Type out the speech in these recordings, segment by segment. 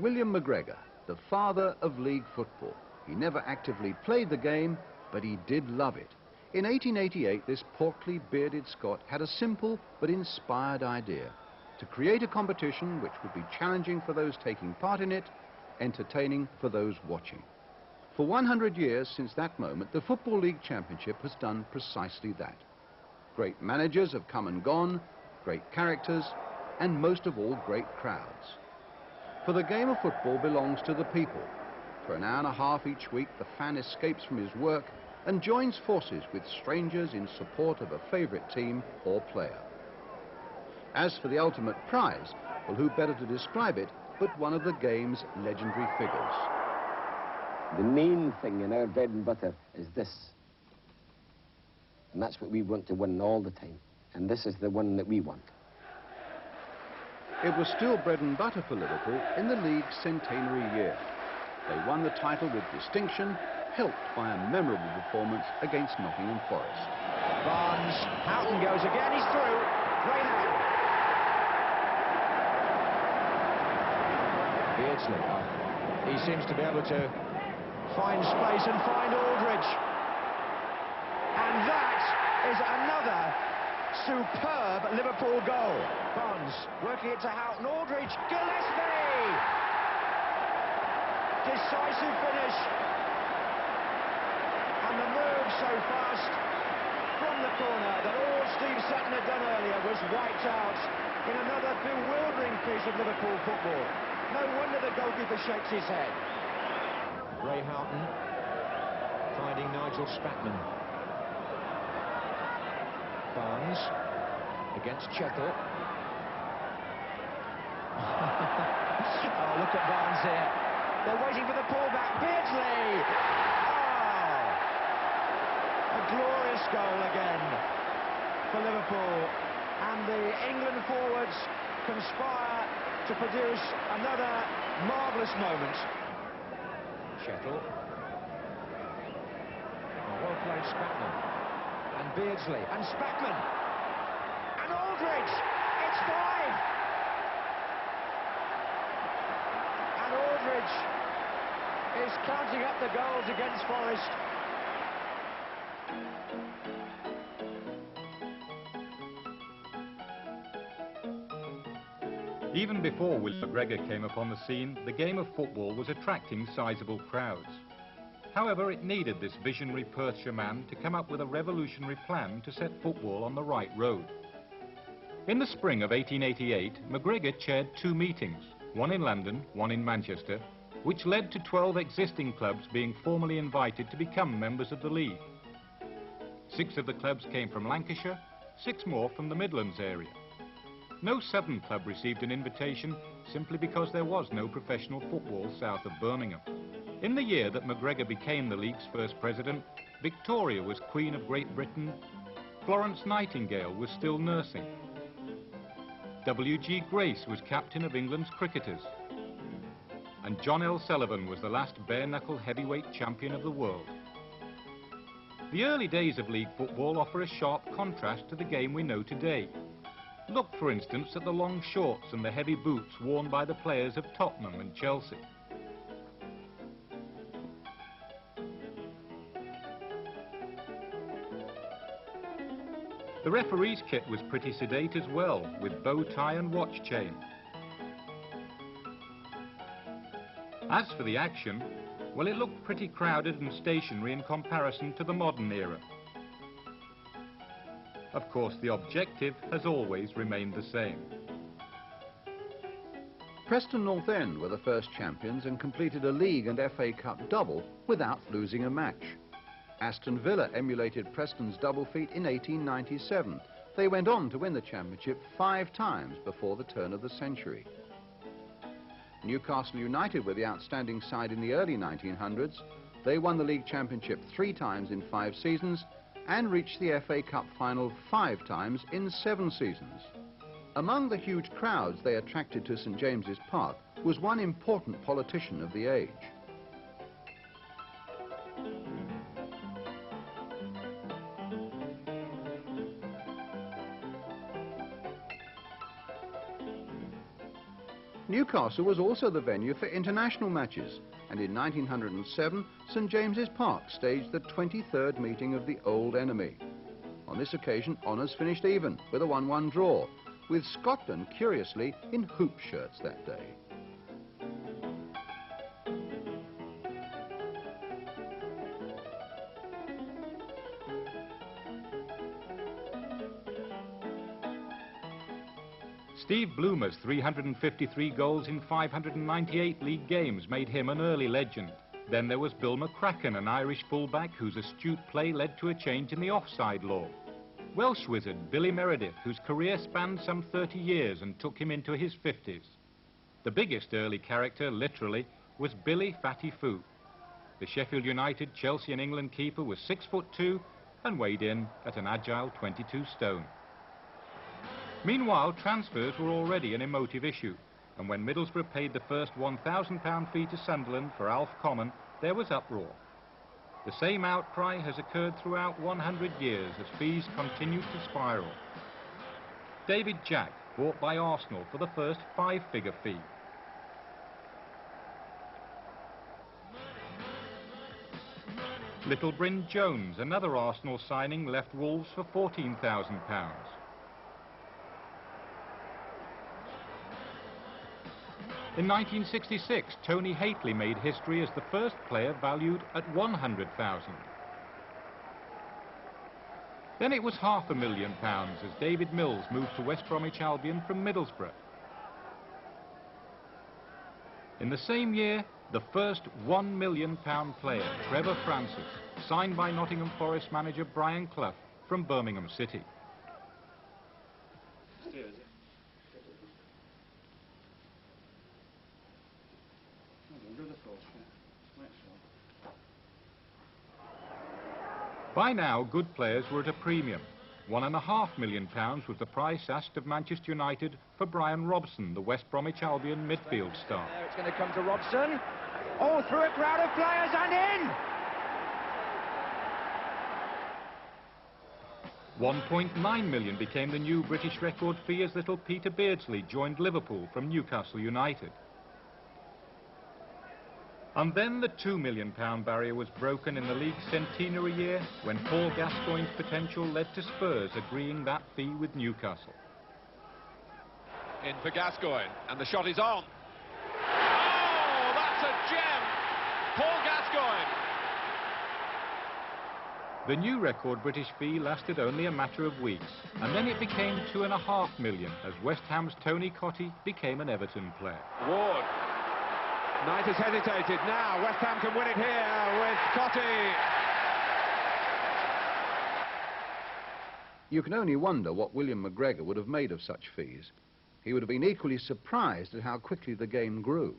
William McGregor, the father of league football. He never actively played the game, but he did love it. In 1888, this portly, bearded Scot had a simple but inspired idea: to create a competition which would be challenging for those taking part in it, entertaining for those watching. For 100 years since that moment, the Football League Championship has done precisely that. Great managers have come and gone, great characters, and most of all, great crowds. For the game of football belongs to the people. For an hour and a half each week, the fan escapes from his work and joins forces with strangers in support of a favourite team or player. As for the ultimate prize, well, who better to describe it but one of the game's legendary figures? The main thing in our bread and butter is this. And that's what we want to win all the time. And this is the one that we want. It was still bread and butter for Liverpool in the league's centenary year. They won the title with distinction, helped by a memorable performance against Nottingham Forest. Barnes, Houghton goes again, he's through. Ray Houghton. Beardsley. He seems to be able to find space and find Aldridge. And that is another superb Liverpool goal. Barnes working it to Houghton, Aldridge, Gillespie! Decisive finish. And the move so fast from the corner that all Steve Sutton had done earlier was wiped out in another bewildering piece of Liverpool football. No wonder the goalkeeper shakes his head. Ray Houghton finding Nigel Spackman. Barnes against Chettle. Oh, look at Barnes here. They're waiting for the pullback. Beardsley! Oh! A glorious goal again for Liverpool. And the England forwards conspire to produce another marvellous moment. Chettle. Well played Spackman. And Beardsley. And Spackman. And Aldridge! It's 5! And Aldridge is counting up the goals against Forest. Even before Will McGregor came upon the scene, the game of football was attracting sizable crowds. However, it needed this visionary Perthshire man to come up with a revolutionary plan to set football on the right road. In the spring of 1888, McGregor chaired 2 meetings, one in London, one in Manchester, which led to 12 existing clubs being formally invited to become members of the league. 6 of the clubs came from Lancashire, 6 more from the Midlands area. No southern club received an invitation simply because there was no professional football south of Birmingham. In the year that McGregor became the league's first president, Victoria was Queen of Great Britain, Florence Nightingale was still nursing, W.G. Grace was captain of England's cricketers, and John L. Sullivan was the last bare-knuckle heavyweight champion of the world. The early days of league football offer a sharp contrast to the game we know today. Look, for instance, at the long shorts and the heavy boots worn by the players of Tottenham and Chelsea. The referee's kit was pretty sedate as well, with bow tie and watch chain. As for the action, well, it looked pretty crowded and stationary in comparison to the modern era. Of course, the objective has always remained the same. Preston North End were the first champions and completed a League and FA Cup double without losing a match. Aston Villa emulated Preston's double feat in 1897. They went on to win the championship 5 times before the turn of the century. Newcastle United were the outstanding side in the early 1900s. They won the league championship 3 times in 5 seasons and reached the FA Cup final 5 times in 7 seasons. Among the huge crowds they attracted to St James's Park was one important politician of the age. Newcastle was also the venue for international matches, and in 1907, St James's Park staged the 23rd meeting of the Old Enemy. On this occasion, honours finished even, with a 1-1 draw, with Scotland, curiously, in hoop shirts that day. Steve Bloomer's 353 goals in 598 league games made him an early legend. Then there was Bill McCracken, an Irish fullback whose astute play led to a change in the offside law. Welsh wizard Billy Meredith, whose career spanned some 30 years and took him into his 50s. The biggest early character, literally, was Billy Fatty Foo. The Sheffield United, Chelsea and England keeper was 6'2" and weighed in at an agile 22 stone. Meanwhile, transfers were already an emotive issue, and when Middlesbrough paid the first £1,000 fee to Sunderland for Alf Common, there was uproar. The same outcry has occurred throughout 100 years as fees continued to spiral. David Jack, bought by Arsenal for the first 5-figure fee. Little Bryn Jones, another Arsenal signing, left Wolves for £14,000. In 1966, Tony Hateley made history as the first player valued at £100,000. Then it was £500,000 as David Mills moved to West Bromwich Albion from Middlesbrough. In the same year, the first £1 million player, Trevor Francis, signed by Nottingham Forest manager Brian Clough from Birmingham City. By now, good players were at a premium. £1.5 million was the price asked of Manchester United for Brian Robson, the West Bromwich Albion midfield star. There it's going to come to Robson. All through a crowd of players and in! £1.9 million became the new British record fee as little Peter Beardsley joined Liverpool from Newcastle United. And then the £2 million barrier was broken in the league's centenary year when Paul Gascoigne's potential led to Spurs agreeing that fee with Newcastle. In for Gascoigne, and the shot is on. Oh, that's a gem! Paul Gascoigne! The new record British fee lasted only a matter of weeks, and then it became £2.5 million as West Ham's Tony Cottee became an Everton player. Ward. Knight has hesitated. Now West Ham can win it here with Cottee. You can only wonder what William McGregor would have made of such fees. He would have been equally surprised at how quickly the game grew.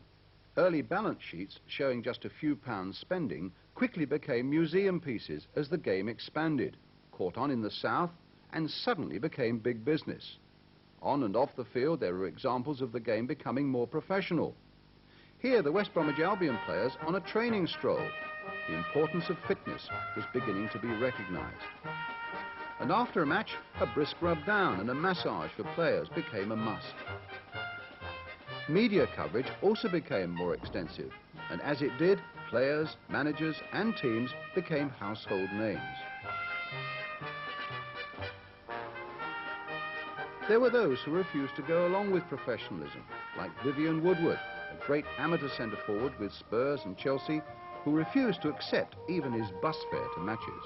Early balance sheets showing just a few pounds spending quickly became museum pieces as the game expanded, caught on in the south, and suddenly became big business. On and off the field, there are examples of the game becoming more professional. Here, the West Bromwich Albion players on a training stroll. The importance of fitness was beginning to be recognised. And after a match, a brisk rub down and a massage for players became a must. Media coverage also became more extensive, and as it did, players, managers and teams became household names. There were those who refused to go along with professionalism, like Vivian Woodward, a great amateur centre-forward with Spurs and Chelsea, who refused to accept even his bus fare to matches.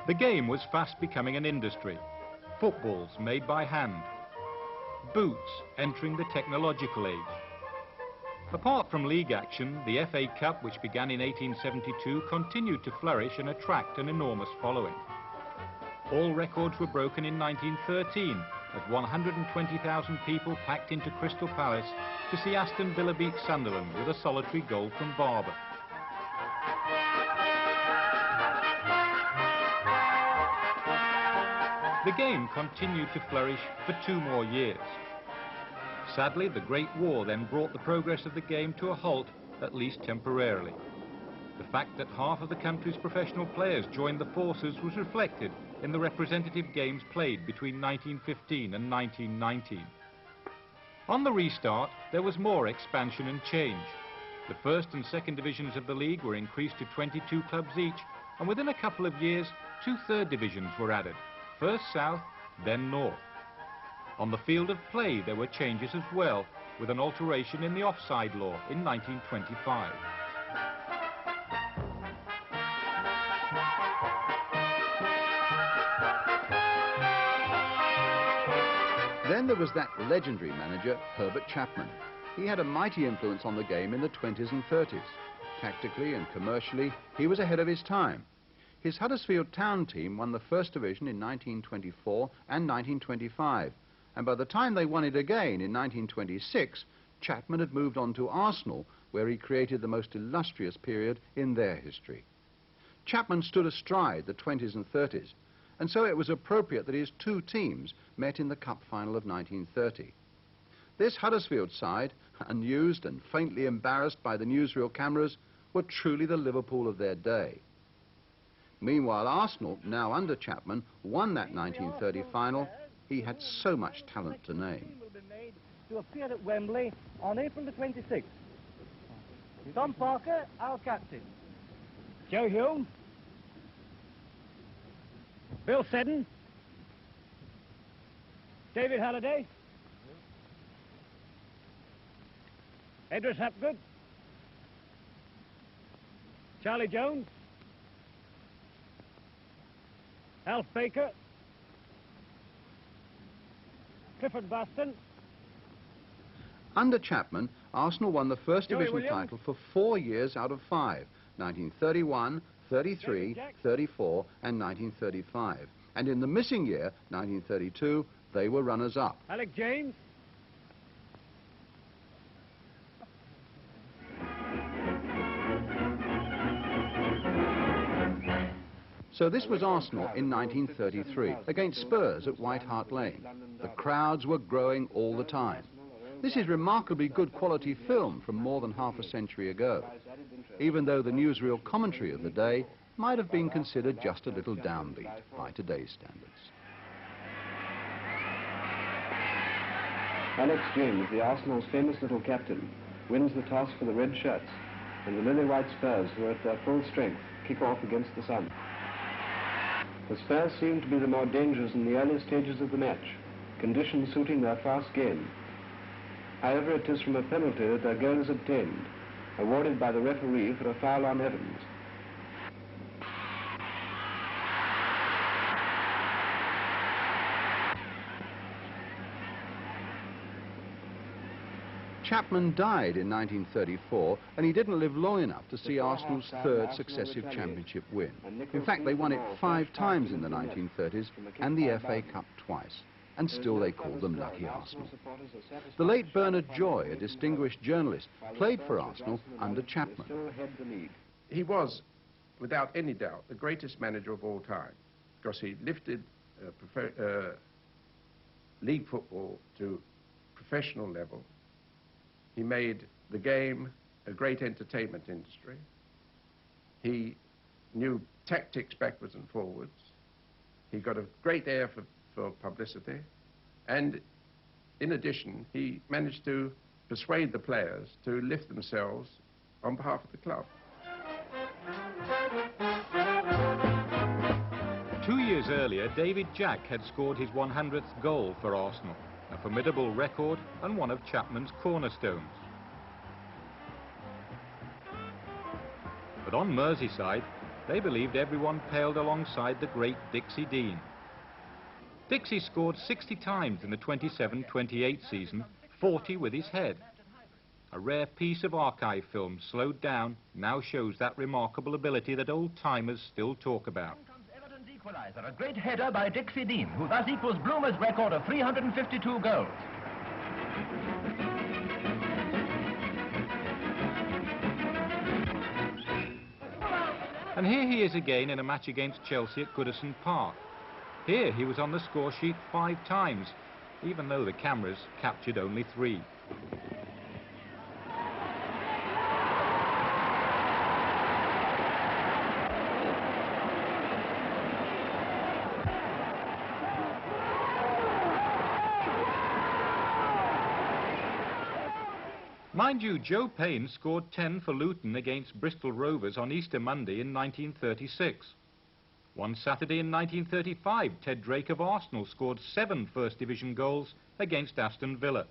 The game was fast becoming an industry. Footballs made by hand. Boots entering the technological age. Apart from league action, the FA Cup, which began in 1872, continued to flourish and attract an enormous following. All records were broken in 1913, as 120,000 people packed into Crystal Palace to see Aston Villa beat Sunderland with a solitary goal from Barber. The game continued to flourish for 2 more years. Sadly, the Great War then brought the progress of the game to a halt, at least temporarily. The fact that half of the country's professional players joined the forces was reflected in the representative games played between 1915 and 1919. On the restart, there was more expansion and change. The first and second divisions of the league were increased to 22 clubs each, and within a couple of years, 2 third divisions were added, first south, then north. On the field of play, there were changes as well, with an alteration in the offside law in 1925. Then there was that legendary manager, Herbert Chapman. He had a mighty influence on the game in the 20s and 30s. Tactically and commercially, he was ahead of his time. His Huddersfield Town team won the First Division in 1924 and 1925, and by the time they won it again in 1926, Chapman had moved on to Arsenal, where he created the most illustrious period in their history. Chapman stood astride the 20s and 30s, and so it was appropriate that his 2 teams met in the Cup final of 1930. This Huddersfield side, unused and faintly embarrassed by the newsreel cameras, were truly the Liverpool of their day. Meanwhile, Arsenal, now under Chapman, won that 1930 final. He had so much talent to name. Will be made to appear at Wembley on April the 26th. Tom Parker, our captain. Joe Hume. Bill Seddon. David Halliday. Edris Hapgood. Charlie Jones. Alf Baker. Clifford Baston. Under Chapman, Arsenal won the First Joey Division Williams. title for 4 years out of 5, 1931, 33, David Jackson. 34 and 1935. And in the missing year, 1932, they were runners-up. Alec James. So this was Arsenal in 1933, against Spurs at White Hart Lane. The crowds were growing all the time. This is remarkably good quality film from more than half a century ago, even though the newsreel commentary of the day might have been considered just a little downbeat by today's standards. Alex James, the Arsenal's famous little captain, wins the toss for the red shirts, and the lily-white Spurs, who are at their full strength, kick off against the sun. The Spurs seem to be the more dangerous in the early stages of the match, conditions suiting their fast game. However, it is from a penalty that their goal is obtained, awarded by the referee for a foul on Evans. Chapman died in 1934, and he didn't live long enough to see Arsenal's 3rd successive championship win. In fact, they won it 5 times in the 1930s and the FA Cup twice, and still they called them Lucky Arsenal. The late Bernard Joy, a distinguished journalist, played for Arsenal under Chapman. He was, without any doubt, the greatest manager of all time, because he lifted league football to professional level. He made the game a great entertainment industry. He knew tactics backwards and forwards. He got a great air for publicity. And in addition, he managed to persuade the players to lift themselves on behalf of the club. 2 years earlier, David Jack had scored his 100th goal for Arsenal, a formidable record and one of Chapman's cornerstones. But on Merseyside, they believed everyone paled alongside the great Dixie Dean. Dixie scored 60 times in the 27-28 season, 40 with his head. A rare piece of archive film, slowed down, now shows that remarkable ability that old-timers still talk about. Equalizer, a great header by Dixie Dean, who thus equals Bloomer's record of 352 goals. And here he is again in a match against Chelsea at Goodison Park. Here he was on the score sheet 5 times, even though the cameras captured only 3. Mind you, Joe Payne scored 10 for Luton against Bristol Rovers on Easter Monday in 1936. One Saturday in 1935, Ted Drake of Arsenal scored 7 First Division goals against Aston Villa.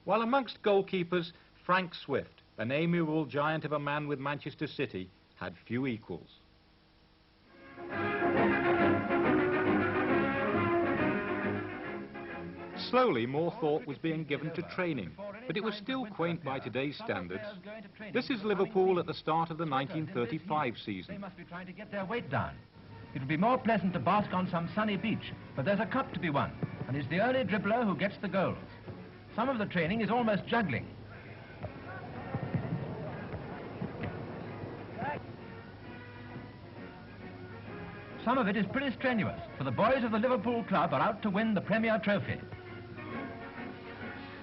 While amongst goalkeepers, Frank Swift, an amiable giant of a man with Manchester City, had few equals. Slowly, more thought was being given to training, but it was still quaint by today's standards. This is Liverpool at the start of the 1935 season. They must be trying to get their weight down. It would be more pleasant to bask on some sunny beach, but there's a cup to be won, and it's the only dribbler who gets the goals. Some of the training is almost juggling. Some of it is pretty strenuous, for the boys of the Liverpool club are out to win the Premier Trophy.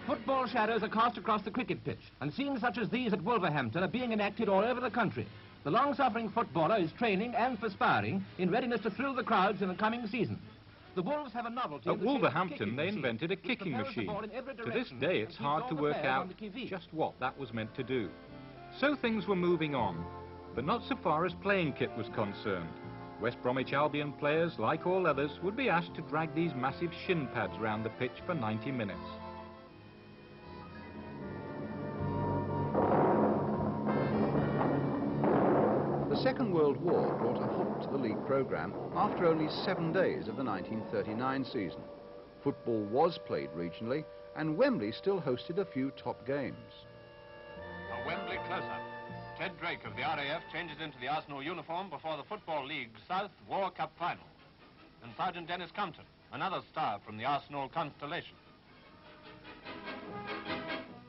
Football shadows are cast across the cricket pitch, and scenes such as these at Wolverhampton are being enacted all over the country. The long-suffering footballer is training and perspiring in readiness to thrill the crowds in the coming season. The Wolves have a novelty. At Wolverhampton, they invented a kicking machine. To this day, it's hard to work out just what that was meant to do. So things were moving on, but not so far as playing kit was concerned. West Bromwich Albion players, like all others, would be asked to drag these massive shin pads round the pitch for 90 minutes. The Second World War brought a halt to the league programme after only 7 days of the 1939 season. Football was played regionally, and Wembley still hosted a few top games. A Wembley close-up. Ted Drake of the RAF changes into the Arsenal uniform before the Football League South War Cup final. And Sergeant Dennis Compton, another star from the Arsenal constellation.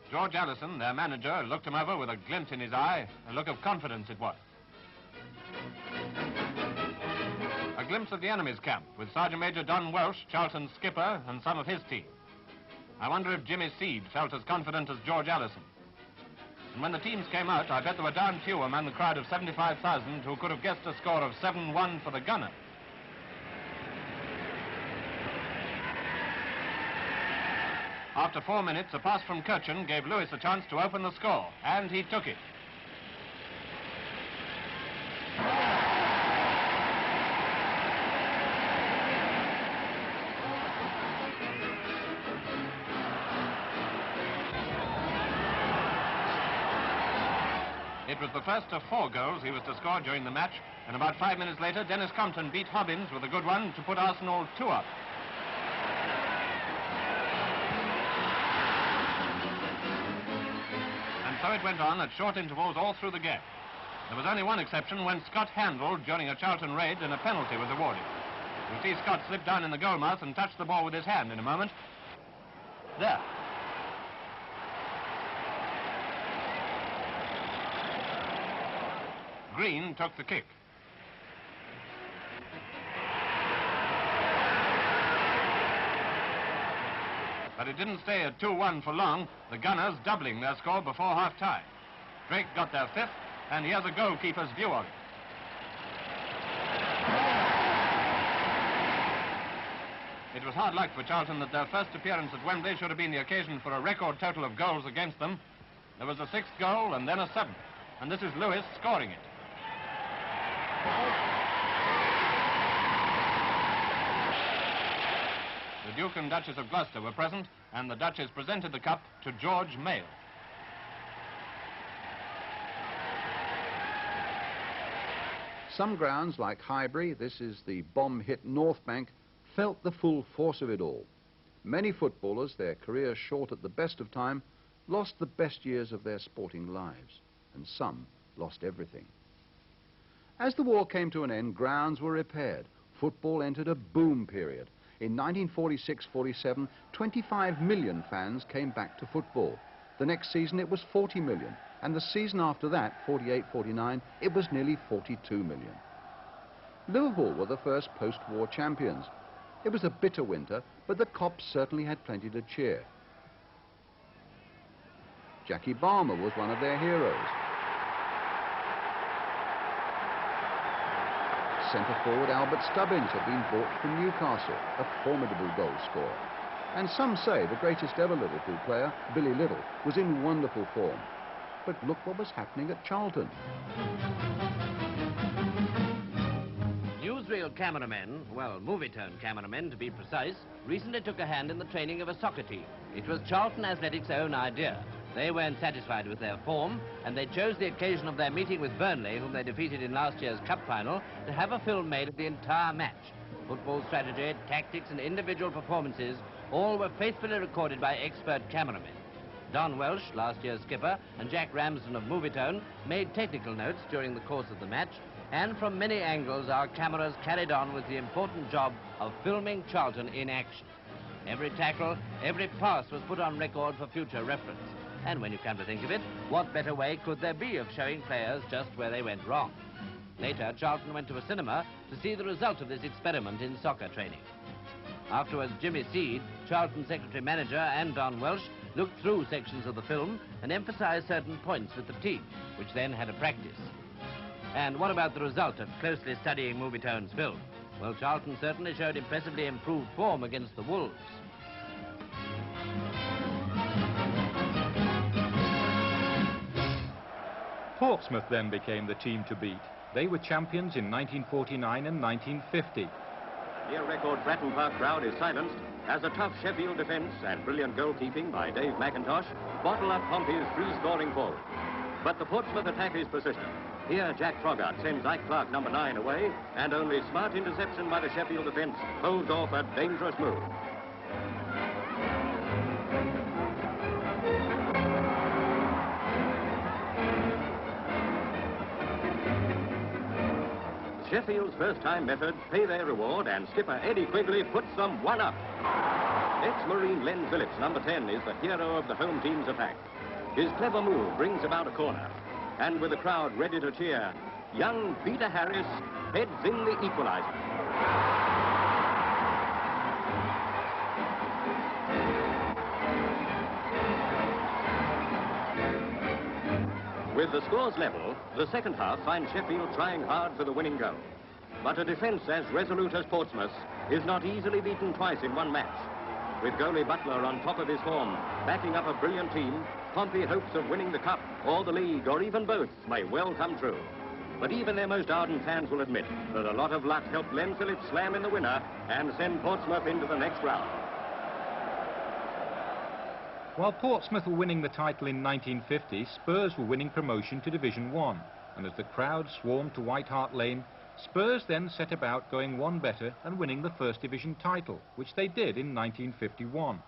George Allison, their manager, looked him over with a glint in his eye, a look of confidence it was. A glimpse of the enemy's camp with Sergeant Major Don Welsh, Charlton's skipper, and some of his team. I wonder if Jimmy Seed felt as confident as George Allison. And when the teams came out, I bet there were darn few among the crowd of 75,000 who could have guessed a score of 7-1 for the gunner. After 4 minutes, a pass from Kirchen gave Lewis a chance to open the score, and he took it. It was the first of 4 goals he was to score during the match, and about 5 minutes later, Dennis Compton beat Hobbins with a good one to put Arsenal 2 up. And so it went on at short intervals all through the game. There was only one exception when Scott handled during a Charlton raid and a penalty was awarded. You'll see Scott slip down in the goal mouth and touch the ball with his hand in a moment. There. Green took the kick. But it didn't stay at 2-1 for long, the Gunners doubling their score before half-time. Drake got their 5th, and here's a goalkeeper's view of it. It was hard luck for Charlton that their first appearance at Wembley should have been the occasion for a record total of goals against them. There was a 6th goal and then a 7th, and this is Lewis scoring it. The Duke and Duchess of Gloucester were present, and the Duchess presented the cup to George Mayle. Some grounds like Highbury, this is the bomb-hit North Bank, felt the full force of it all. Many footballers, their careers short at the best of time, lost the best years of their sporting lives, and some lost everything. As the war came to an end, grounds were repaired. Football entered a boom period. In 1946-47, 25 million fans came back to football. The next season it was 40 million, and the season after that, 48-49, it was nearly 42 million. Liverpool were the first post-war champions. It was a bitter winter, but the Cops certainly had plenty to cheer. Jackie Balmer was one of their heroes. Centre-forward Albert Stubbins had been bought from Newcastle, a formidable goal scorer. And some say the greatest ever Liverpool player, Billy Little, was in wonderful form. But look what was happening at Charlton. Newsreel cameramen, well, movie-tone cameramen to be precise, recently took a hand in the training of a soccer team. It was Charlton Athletic's own idea. They weren't satisfied with their form, and they chose the occasion of their meeting with Burnley, whom they defeated in last year's cup final, to have a film made of the entire match. Football strategy, tactics and individual performances all were faithfully recorded by expert cameramen. Don Welsh, last year's skipper, and Jack Ramsden of Movietone made technical notes during the course of the match, and from many angles our cameras carried on with the important job of filming Charlton in action. Every tackle, every pass was put on record for future reference. And when you come to think of it, what better way could there be of showing players just where they went wrong? Later, Charlton went to a cinema to see the result of this experiment in soccer training. Afterwards, Jimmy Seed, Charlton secretary-manager, and Don Welsh looked through sections of the film and emphasized certain points with the team, which then had a practice. And what about the result of closely studying Movietone's film? Well, Charlton certainly showed impressively improved form against the Wolves. Portsmouth then became the team to beat. They were champions in 1949 and 1950. Near record Fratton Park crowd is silenced as a tough Sheffield defence and brilliant goalkeeping by Dave McIntosh bottle up Pompey's free-scoring forward. But the Portsmouth attack is persistent. Here, Jack Trogart sends Ike Clark, number 9, away, and only smart interception by the Sheffield defence holds off a dangerous move. Sheffield's first-time methods pay their reward, and skipper Eddie Quigley puts them one up. Ex-Marine Len Phillips, number 10, is the hero of the home team's attack. His clever move brings about a corner, and with the crowd ready to cheer, young Peter Harris heads in the equaliser. With the scores level, the second half finds Sheffield trying hard for the winning goal. But a defence as resolute as Portsmouth's is not easily beaten twice in one match. With goalie Butler on top of his form, backing up a brilliant team, Pompey hopes of winning the cup or the league or even both may well come true. But even their most ardent fans will admit that a lot of luck helped Len Phillips slam in the winner and send Portsmouth into the next round. While Portsmouth were winning the title in 1950, Spurs were winning promotion to Division 1. And as the crowd swarmed to White Hart Lane, Spurs then set about going one better and winning the First Division title, which they did in 1951.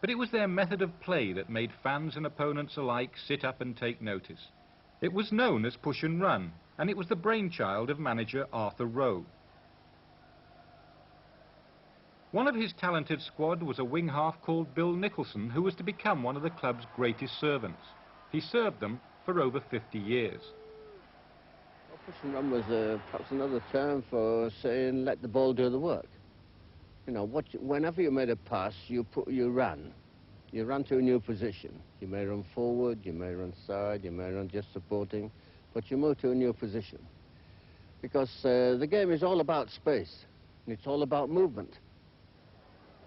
But it was their method of play that made fans and opponents alike sit up and take notice. It was known as push and run, and it was the brainchild of manager Arthur Rowe. One of his talented squad was a wing half called Bill Nicholson, who was to become one of the club's greatest servants. He served them for over 50 years. Well, push and run was perhaps another term for saying let the ball do the work. You know, whenever you made a pass, you ran. You ran to a new position. You may run forward, you may run side, you may run just supporting, but you move to a new position. Because the game is all about space, and it's all about movement.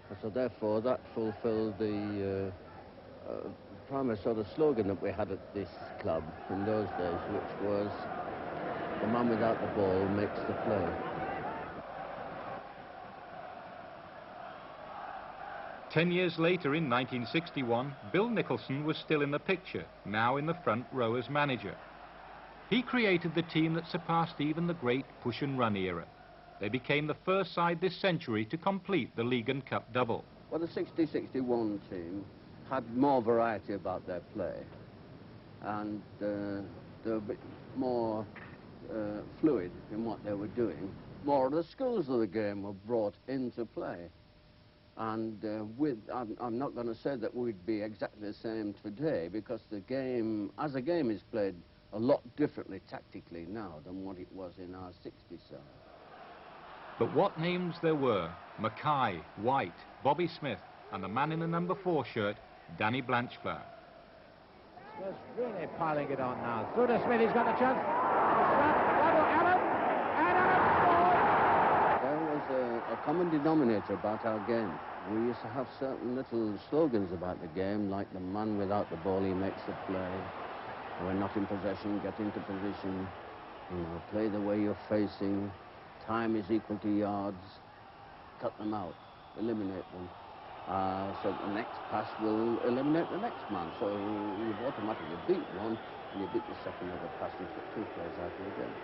And so therefore that fulfilled the primary sort of slogan that we had at this club in those days, which was the man without the ball makes the play. 10 years later, in 1961, Bill Nicholson was still in the picture, now in the front row as manager. He created the team that surpassed even the great push and run era. They became the first side this century to complete the League and Cup double. Well, the 60-61 team had more variety about their play, and they were a bit more fluid in what they were doing. More of the skills of the game were brought into play. And I'm not going to say that we'd be exactly the same today, because the game, as a game, is played a lot differently tactically now than what it was in our 60s side. But what names there were: Mackay, White, Bobby Smith, and the man in the number 4 shirt, Danny Blanchflower. Spurs really piling it on now. Through to Smith, he's got the chance. There was a common denominator about our game. We used to have certain little slogans about the game, like the man without the ball, he makes the play. We're not in possession, get into position. You know, play the way you're facing. Time is equal to yards. Cut them out, eliminate them. So the next pass will eliminate the next man. So you've automatically beat one, and you beat the second with a pass. You put two players out of the game.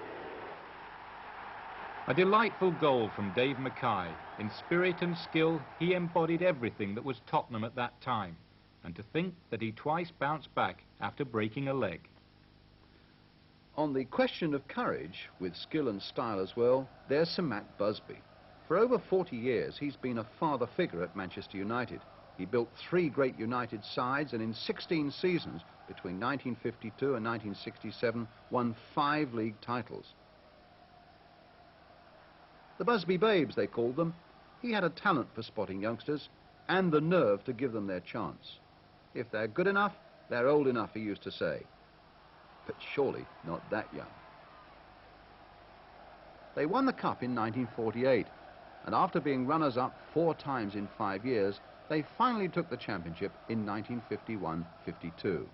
A delightful goal from Dave Mackay. In spirit and skill, he embodied everything that was Tottenham at that time. And to think that he twice bounced back after breaking a leg. On the question of courage, with skill and style as well, there's Sir Matt Busby. For over 40 years, he's been a father figure at Manchester United. He built 3 great United sides, and in 16 seasons, between 1952 and 1967, won 5 league titles. The Busby Babes, they called them. He had a talent for spotting youngsters and the nerve to give them their chance. If they're good enough, they're old enough, he used to say. But surely not that young. They won the Cup in 1948, and after being runners-up 4 times in 5 years, they finally took the championship in 1951-52,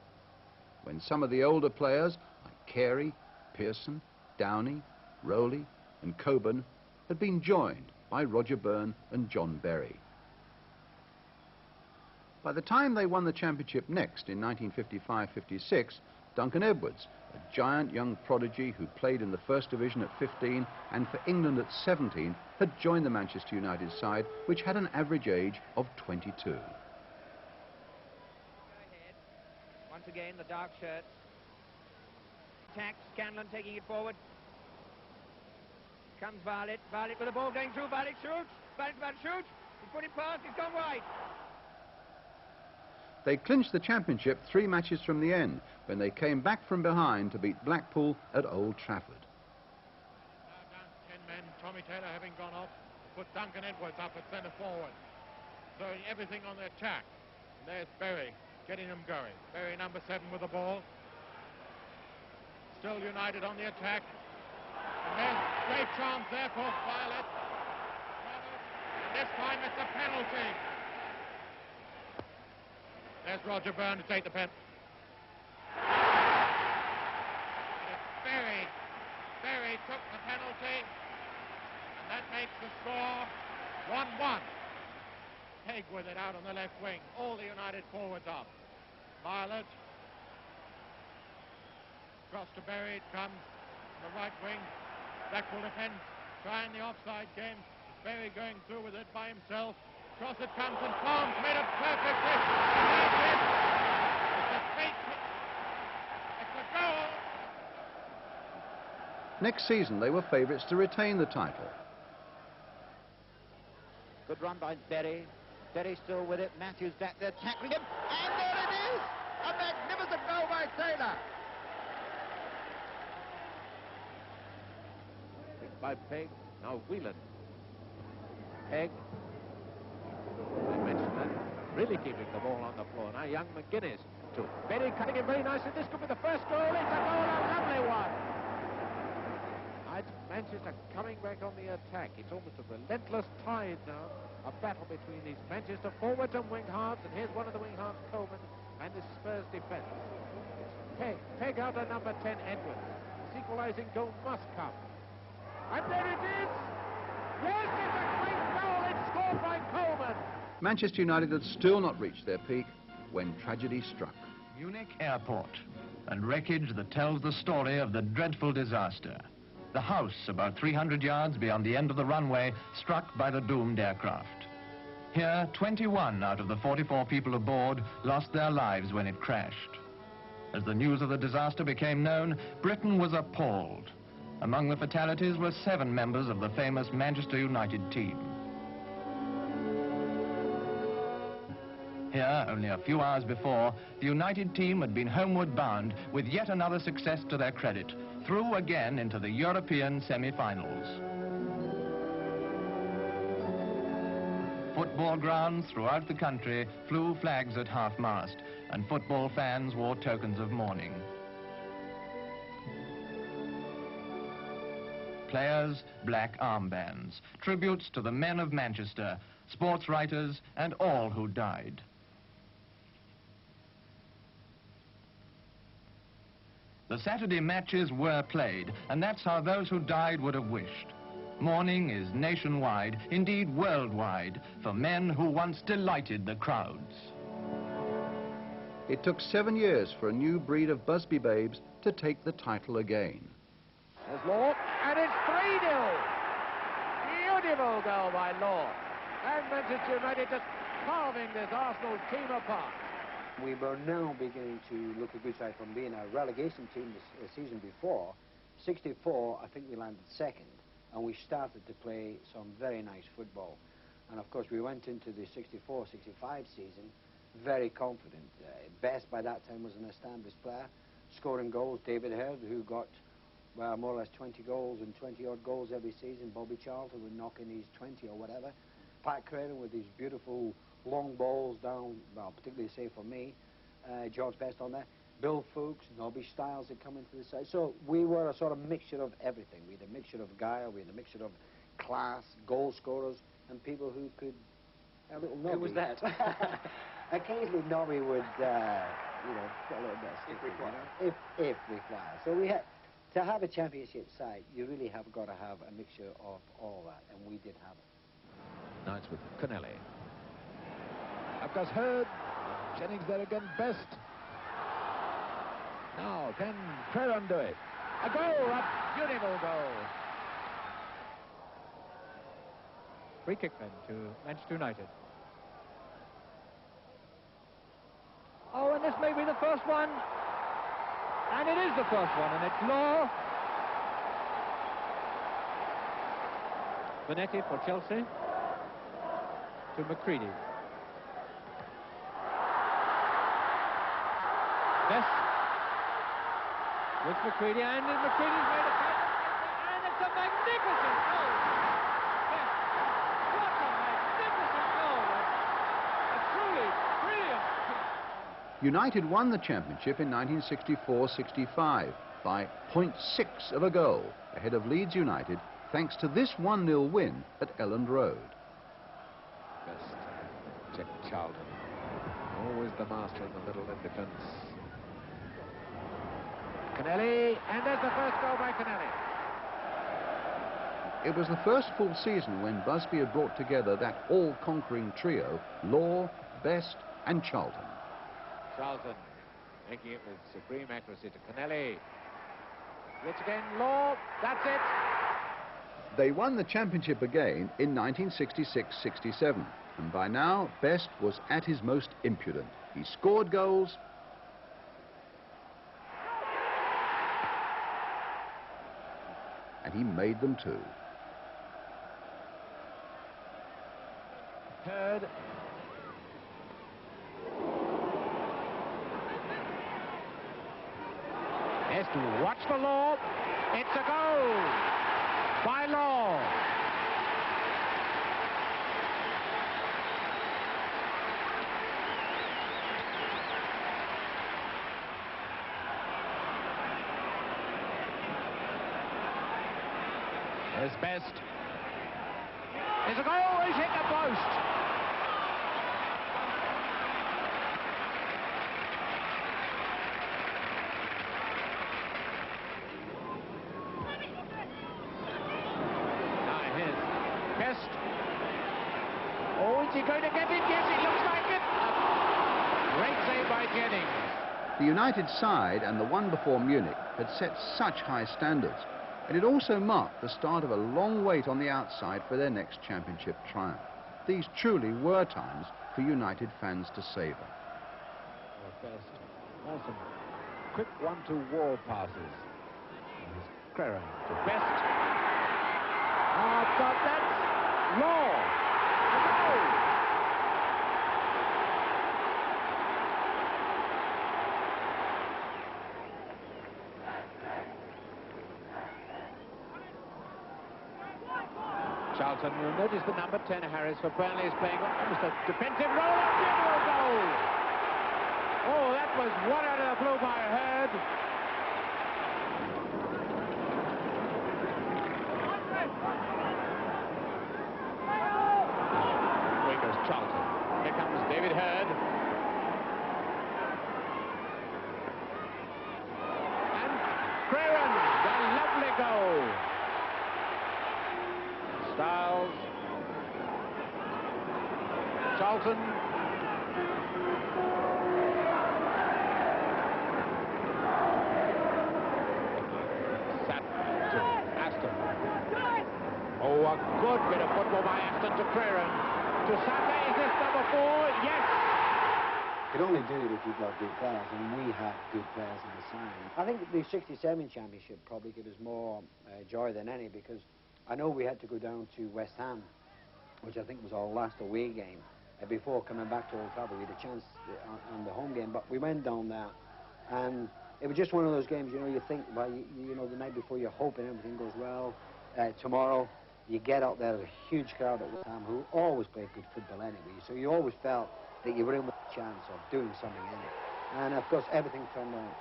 when some of the older players, like Carey, Pearson, Downey, Rowley and Coburn, had been joined by Roger Byrne and John Berry. By the time they won the championship next in 1955-56, Duncan Edwards, a giant young prodigy who played in the First Division at 15 and for England at 17, had joined the Manchester United side, which had an average age of 22. Once again, the dark shirts. Attacks, Scanlon taking it forward. Comes Varlett. Varlett with the ball going through. Varlett shoots. Varlett's about to shoot. He's put it past. He's gone wide. They clinched the championship 3 matches from the end, when they came back from behind to beat Blackpool at Old Trafford. Now down 10 men. Tommy Taylor having gone off, put Duncan Edwards up at centre forward, throwing everything on the attack. And there's Berry getting them going. Berry number 7 with the ball. Still United on the attack. And there's great chance there for Violet. This time it's a penalty. There's Roger Byrne to take the pen. Berry took the penalty, and that makes the score 1-1. Pegg with it out on the left wing. All the United forwards up. Violet. Cross to Berry. It comes on the right wing. Blackpool defense trying the offside game. Berry going through with it by himself. Cross it comes, and Palms made a perfect hit. It's a fake hit. It's a goal. Next season, they were favourites to retain the title. Good run by Berry. Berry still with it. Matthews back there tackling him. And there it is! A magnificent goal by Taylor. Picked by Pegg. Now Whelan. Pegg. I mentioned that. Really keeping the ball on the floor. Now young McGuinness to Berry, cutting it very nicely. This could be the first goal. It's a goal, a lovely one. Manchester coming back on the attack. It's almost a relentless tide now. A battle between these Manchester forwards and wing halves. And here's one of the wing halves, Coleman, and this Spurs defence. Pegg out to number 10, Edwards. This equalising goal must come. And there it is. Yes, it's a great goal. It's scored by Coleman. Manchester United had still not reached their peak when tragedy struck. Munich Airport, and wreckage that tells the story of the dreadful disaster. The house, about 300 yards beyond the end of the runway, struck by the doomed aircraft. Here, 21 out of the 44 people aboard lost their lives when it crashed. As the news of the disaster became known, Britain was appalled. Among the fatalities were 7 members of the famous Manchester United team. Here, only a few hours before, the United team had been homeward bound with yet another success to their credit, through again into the European semi-finals. Football grounds throughout the country flew flags at half-mast, and football fans wore tokens of mourning. Players, black armbands, tributes to the men of Manchester, sports writers, and all who died. The Saturday matches were played, and that's how those who died would have wished. Mourning is nationwide, indeed worldwide, for men who once delighted the crowds. It took 7 years for a new breed of Busby Babes to take the title again. There's Law, and it's 3-0. Beautiful goal by Law. And Manchester United just carving this Arsenal team apart. We were now beginning to look a good side from being a relegation team the season before. 64, I think we landed second, and we started to play some very nice football. And of course we went into the 64-65 season very confident. Best by that time was an established player, scoring goals. David Hurd, who got, well, more or less 20 goals and 20-odd goals every season. Bobby Charlton would knock in his 20 or whatever. Pat Craven with these beautiful long balls down, well, particularly say for me. George Best on there. Bill Fuchs, Nobby Stiles had come into the side. So we were a sort of mixture of everything. We had a mixture of guile, we had a mixture of class, goal scorers, and people who could... A little Nobby. Who was that? Occasionally Nobby would, you know, put a little bit of stick, if required. You know, if required. So we had... To have a championship side, you really have got to have a mixture of all that, and we did have it. Now it's with Connelly. I've got Hurd. Jennings there again, Best. Now, can Craven do it? A goal, a beautiful goal. Free kick then to Manchester United. Oh, and this may be the first one. And it is the first one, and it's Law. Bonetti for Chelsea. To McCready. Best with McCready, and McCready's made a pass, and it's a magnificent goal. Best. What a magnificent goal. A truly brilliant. United won the championship in 1964-65 by 0.6 of a goal ahead of Leeds United, thanks to this 1-0 win at Elland Road. Best. Jack Charlton. Always the master in the middle in defence. Connelly, and there's the first goal by Connelly. It was the first full season when Busby had brought together that all-conquering trio, Law, Best and Charlton. Charlton making it with supreme accuracy to Connelly. Yet again, Law, that's it. They won the championship again in 1966-67, and by now Best was at his most impudent. He scored goals, and he made them too. Hurd. Best to watch for Law. It's a goal by Law. There's Best. There's a goal. He's hit the post. Now here's Best. Oh, is he going to get it? Yes, it looks like it. A great save by Jennings. The United side and the one before Munich had set such high standards, and it also marked the start of a long wait on the outside for their next championship triumph. These truly were times for United fans to savour. Best. Now some quick 1-2 wall passes. Here's Craven to Best. Oh, but that's Law. A goal. Charlton, you'll notice the number 10, Harris, for Burnley is playing almost a defensive role. A beautiful goal! Oh, that was one out of the blue by Hurd. Charlton. Here comes David Hurd. And Creran, the lovely goal. Styles. Charlton. Oh, a good bit of football by Aston to Creran. To Saka, is this number 4? Yes! You can only do it if you've got good players, and we had good players in the side. I think the 67 championship probably gave us more joy than any, because I know we had to go down to West Ham, which I think was our last away game, before coming back to Old Trafford. We had a chance on the home game, but we went down there, and it was just one of those games, you know, you think, well, you know, the night before you're hoping everything goes well. Tomorrow, you get out there, there's a huge crowd at West Ham who always played good football anyway, so you always felt that you were in with a chance of doing something in it. And of course, everything turned out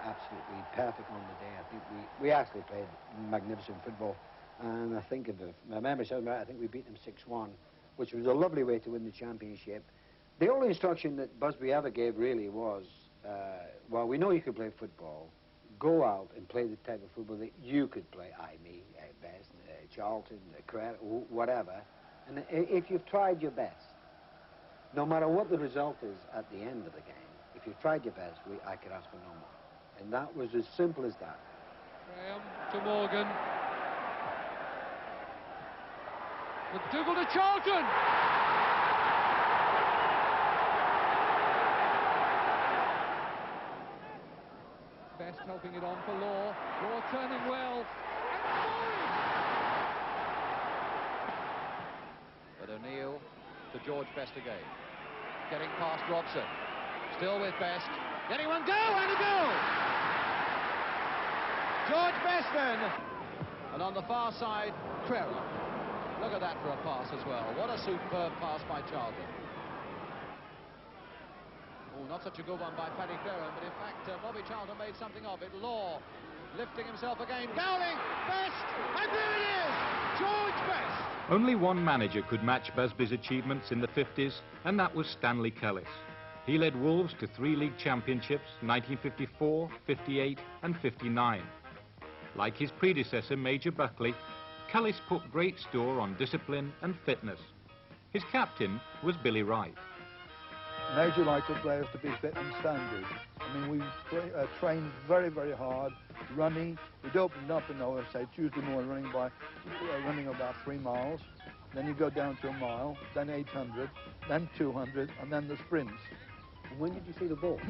absolutely perfect on the day. I think we actually played magnificent football, and I think, if my memory serves me right, I think we beat them 6-1, which was a lovely way to win the championship. The only instruction that Busby ever gave really was, well, we know you can play football. Go out and play the type of football that you could play, me, Best, Charlton, whatever. And if you've tried your best, no matter what the result is at the end of the game, if you've tried your best, I could ask for no more. And that was as simple as that. Graham to Morgan. McDougall to Charlton! Best helping it on for Law. Law turning well. But O'Neill to George Best again. Getting past Robson. Still with Best. Getting one go and a goal! George Best then. And on the far side, Creran. Look at that for a pass as well. What a superb pass by Charlton. Oh, not such a good one by Paddy Creran, but in fact, Bobby Charlton made something of it. Law lifting himself again. Dowling! Best! And there it is! George Best! Only one manager could match Busby's achievements in the 50s, and that was Stanley Kellis. He led Wolves to 3 league championships, 1954, 58 and 59. Like his predecessor, Major Buckley, Kellis put great store on discipline and fitness. His captain was Billy Wright. Major liked the players to be fit and standard. I mean, we trained very, very hard, running. We'd open up in, say, Tuesday morning running about 3 miles. Then you go down to a mile, then 800, then 200, and then the sprints. And when did you see the ball?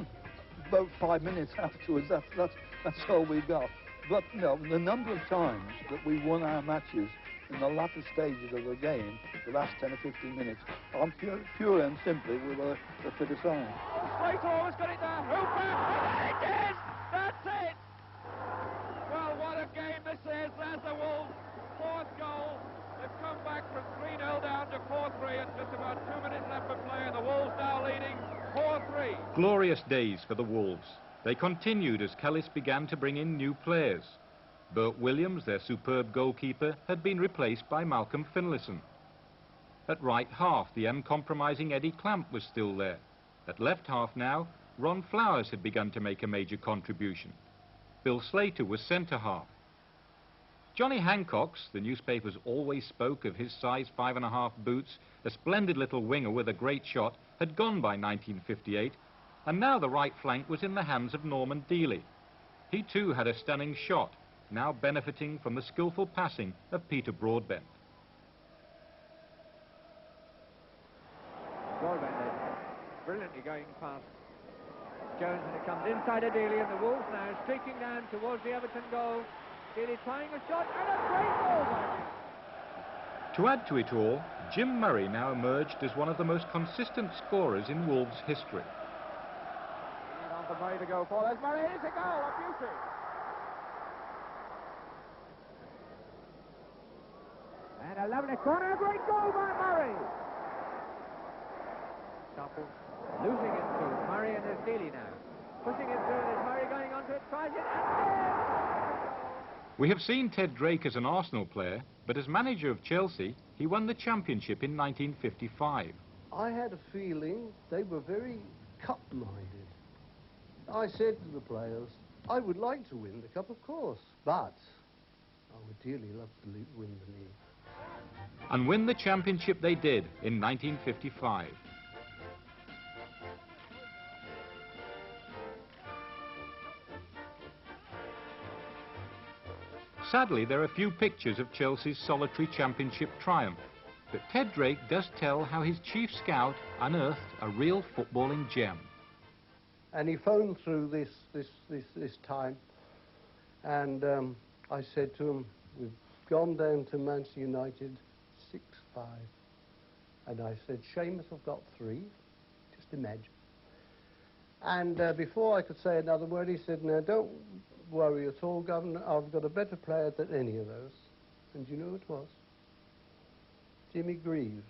About 5 minutes afterwards. That's all we got. But, you know, the number of times that we won our matches in the latter stages of the game, the last 10 or 15 minutes, pure and simply, we were the fitter side. Straight always got it there. Hooper! It is! That's it! Well, what a game this is. There's the Wolves' 4th goal. They've come back from 3-0 down to 4-3 and just about 2 minutes left to play, and the Wolves now leading 4-3. Glorious days for the Wolves. They continued as Kellis began to bring in new players. Bert Williams, their superb goalkeeper, had been replaced by Malcolm Finlayson. At right half, the uncompromising Eddie Clamp was still there. At left half now, Ron Flowers had begun to make a major contribution. Bill Slater was centre half. Johnny Hancox, the newspapers always spoke of his size 5.5 boots, a splendid little winger with a great shot, had gone by 1958, and now the right flank was in the hands of Norman Dealey. He too had a stunning shot, now benefiting from the skillful passing of Peter Broadbent. Broadbent brilliantly going past Jones, and it comes inside of Dealey, and the Wolves now streaking down towards the Everton goal. Dealey trying a shot, and a great goal by him. To add to it all, Jim Murray now emerged as one of the most consistent scorers in Wolves' history. On for Murray to go for. There's Murray, here's a goal, a beauty. And a lovely corner, a great goal by Murray. Topple losing it through. Murray and there's Dealey now. Pushing it through, there's Murray going onto it, tries it, and We have seen Ted Drake as an Arsenal player, but as manager of Chelsea, he won the championship in 1955. I had a feeling they were very cup-minded. I said to the players, I would like to win the cup, of course, but I would dearly love to win the league. And win the championship they did in 1955. Sadly, there are few pictures of Chelsea's solitary championship triumph, but Ted Drake does tell how his chief scout unearthed a real footballing gem. And he phoned through this time, and I said to him, we've gone down to Manchester United 6-5. And I said, Seamus have got 3, just imagine. And before I could say another word, he said, now don't worry at all, Governor, I've got a better player than any of those. And you know who it was? Jimmy Greaves.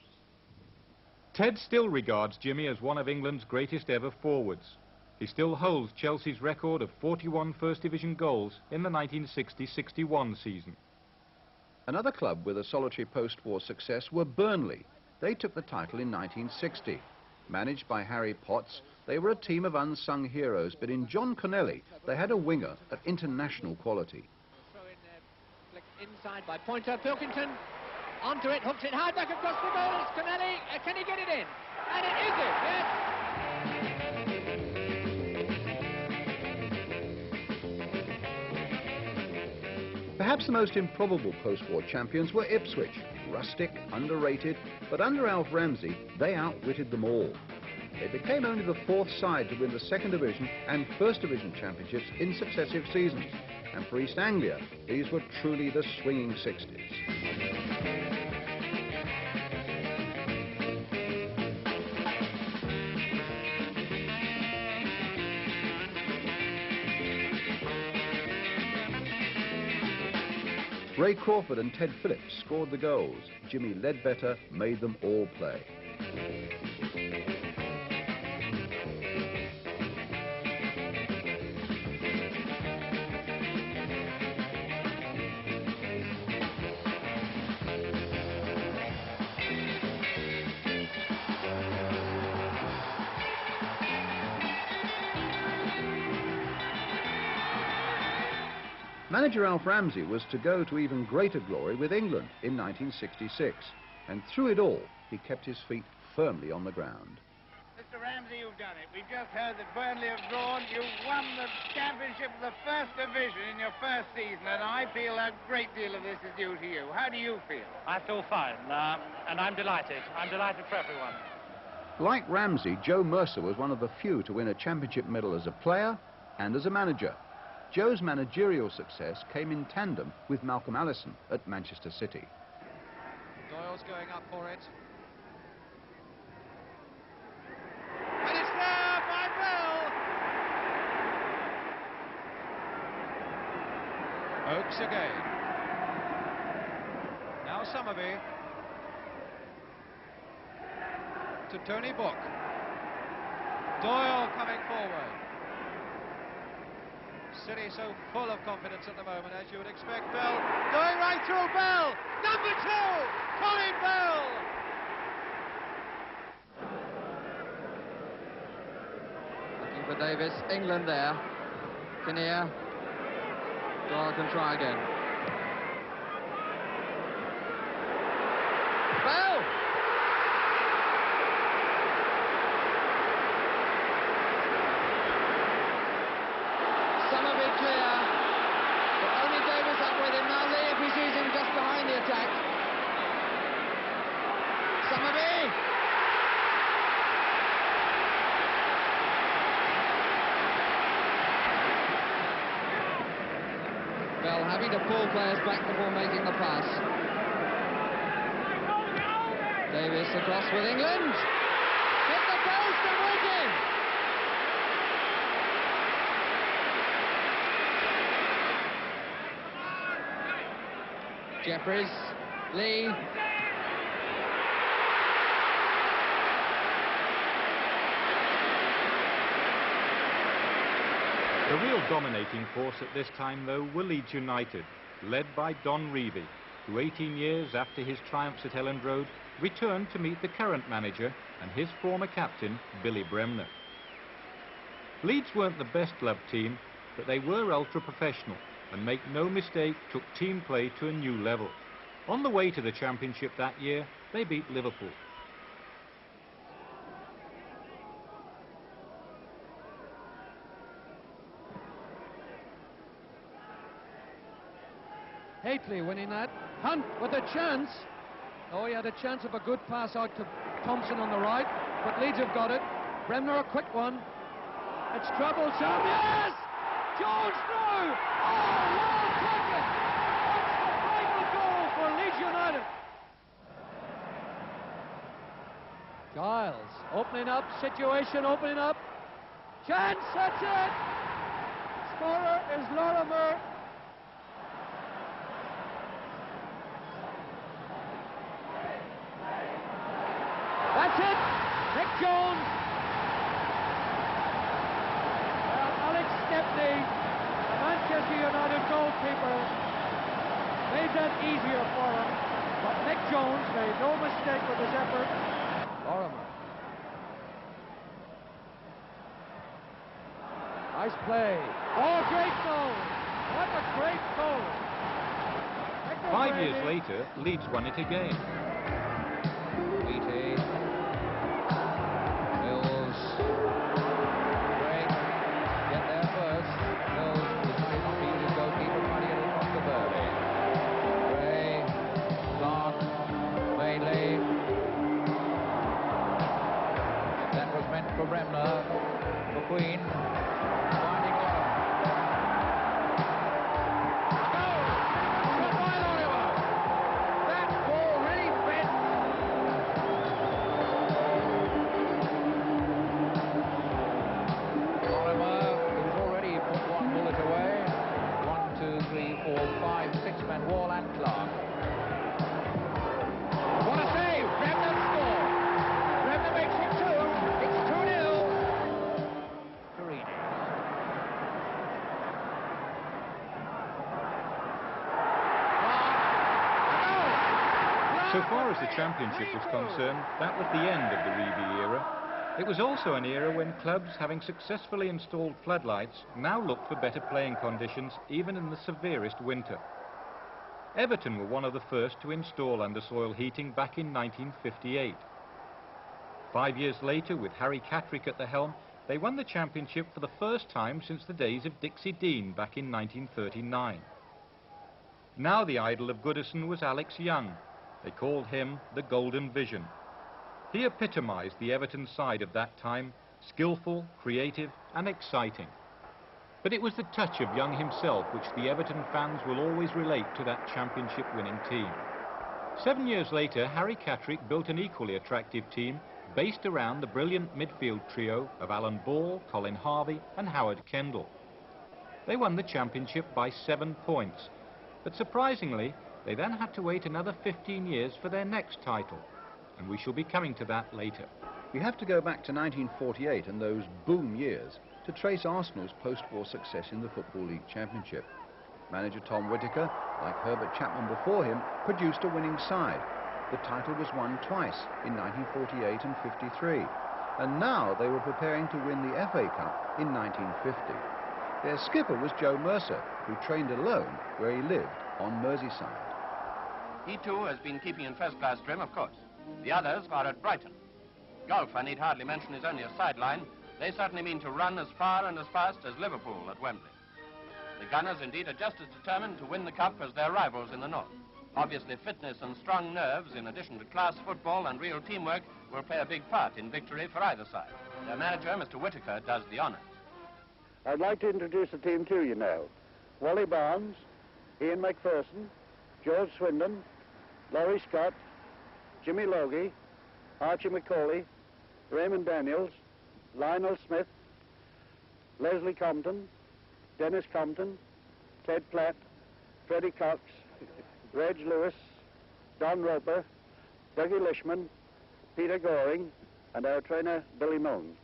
Ted still regards Jimmy as one of England's greatest ever forwards. He still holds Chelsea's record of 41 First Division goals in the 1960-61 season. Another club with a solitary post-war success were Burnley. They took the title in 1960. Managed by Harry Potts, they were a team of unsung heroes, but in John Connelly, they had a winger of international quality. Throw in there, flick inside by Pointer. Pilkington onto it, hooks it high back across the goal. It's Connelly. Can he get it in? And it is it, yes. Perhaps the most improbable post-war champions were Ipswich. Rustic, underrated, but under Alf Ramsey, they outwitted them all. They became only the 4th side to win the 2nd Division and 1st Division championships in successive seasons. And for East Anglia, these were truly the swinging 60s. Ray Crawford and Ted Phillips scored the goals. Jimmy Ledbetter made them all play. Manager Alf Ramsey was to go to even greater glory with England in 1966, and through it all, he kept his feet firmly on the ground. Mr. Ramsey, you've done it. We've just heard that Burnley have drawn. You've won the championship of the 1st Division in your 1st season, and I feel a great deal of this is due to you. How do you feel? I feel fine, and I'm delighted. I'm delighted for everyone. Like Ramsey, Joe Mercer was one of the few to win a championship medal as a player and as a manager. Joe's managerial success came in tandem with Malcolm Allison at Manchester City. Doyle's going up for it. And it's there by Bell! Oakes again. Now Summerby. To Tony Book. Doyle coming forward. City so full of confidence at the moment, as you would expect. Bell going right through. Bell, number 2, Colin Bell. Looking for Davis. England there. Kinnear. Doyle can try again. Bell. Summerby clear, but only Davis up with him. Now Lee, if he sees him just behind the attack. Summerby! Bell having to pull players back before making the pass. Davis across with England. Hit the post and Wigan! Jeffries, Lee. The real dominating force at this time, though, were Leeds United, led by Don Revie. who 18 years after his triumphs at Elland Road returned to meet the current manager and his former captain, Billy Bremner. Leeds weren't the best-loved team, but they were ultra-professional and, make no mistake, took team play to a new level. On the way to the Championship that year, they beat Liverpool. Hateley winning that. Hunt with a chance. Oh, he had a chance of a good pass out to Thompson on the right, but Leeds have got it. Bremner a quick one. It's troublesome. Yes! Jones through! Oh, well taken! That's the final goal for Leeds United. Giles opening up, situation opening up. Chance, that's it! Scorer is Lorimer. That's it! Nick Jones! Well, Alex Stepney, the Manchester United goalkeeper, made that easier for him, but Nick Jones made no mistake with his effort. Lorimer. Nice play. Oh, great goal! What a great goal! 5 years later, Leeds won it again. Beattie. Mills. Craig. Get there first. Mills decided not to use his goalkeeper, trying to get it across to Burley. Gray. Clark. Bailey. That was meant for Bremner. McQueen. Finding Lorimer. Shot by Lorimer. That ball really bent. Lorimer, who's already put one bullet away. 1, 2, 3, 4, 5, 6 men, Wall and Clark. What a save! Bremner score. Bremner makes it 2. It's 2-0. Carini. So far as the Championship was concerned, that was the end of the Reevey era. It was also an era when clubs, having successfully installed floodlights, now looked for better playing conditions even in the severest winter. Everton were one of the first to install undersoil heating back in 1958. 5 years later, with Harry Catterick at the helm, they won the Championship for the first time since the days of Dixie Dean back in 1939. Now the idol of Goodison was Alex Young. They called him the Golden Vision. He epitomised the Everton side of that time, skillful, creative and exciting. But it was the touch of Young himself which the Everton fans will always relate to that Championship-winning team. 7 years later, Harry Catterick built an equally attractive team based around the brilliant midfield trio of Alan Ball, Colin Harvey and Howard Kendall. They won the Championship by 7 points, but surprisingly, they then had to wait another 15 years for their next title, and we shall be coming to that later. We have to go back to 1948 and those boom years to trace Arsenal's post-war success in the Football League Championship. Manager Tom Whittaker, like Herbert Chapman before him, produced a winning side. The title was won twice, in 1948 and 53, and now they were preparing to win the FA Cup in 1950. Their skipper was Joe Mercer, who trained alone where he lived on Merseyside. He too has been keeping in first-class trim, of course. The others are at Brighton. Golf, I need hardly mention, is only a sideline. They certainly mean to run as far and as fast as Liverpool at Wembley. The Gunners, indeed, are just as determined to win the Cup as their rivals in the north. Obviously, fitness and strong nerves, in addition to class football and real teamwork, will play a big part in victory for either side. Their manager, Mr. Whittaker, does the honours. I'd like to introduce the team to you now. Wally Barnes, Ian McPherson, George Swindon, Laurie Scott, Jimmy Logie, Archie McCauley, Raymond Daniels, Lionel Smith, Leslie Compton, Dennis Compton, Ted Platt, Freddie Cox, Reg Lewis, Don Roper, Dougie Lishman, Peter Goring, and our trainer, Billy Milne.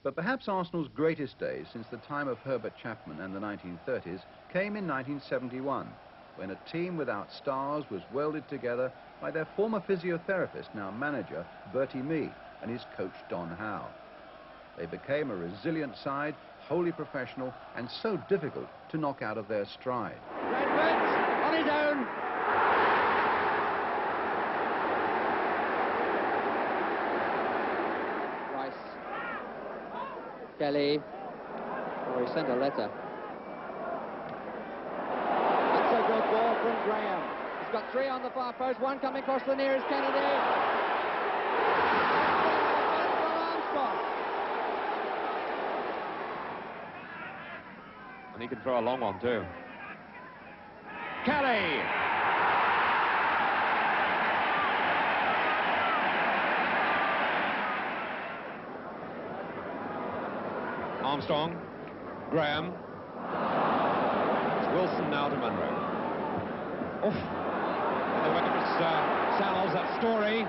But perhaps Arsenal's greatest days since the time of Herbert Chapman and the 1930s came in 1971. when a team without stars was welded together by their former physiotherapist, now manager, Bertie Mee, and his coach, Don Howe. They became a resilient side, wholly professional, and so difficult to knock out of their stride. Redford on his own. Kelly. Oh, he sent a letter. That's a good ball from Graham. He's got 3 on the far post, 1 coming across the nearest Kennedy. Armstrong. And he can throw a long one too. Kelly. Armstrong, Graham. It's Wilson now to Munro. Off. And they went to Sal's, that Story.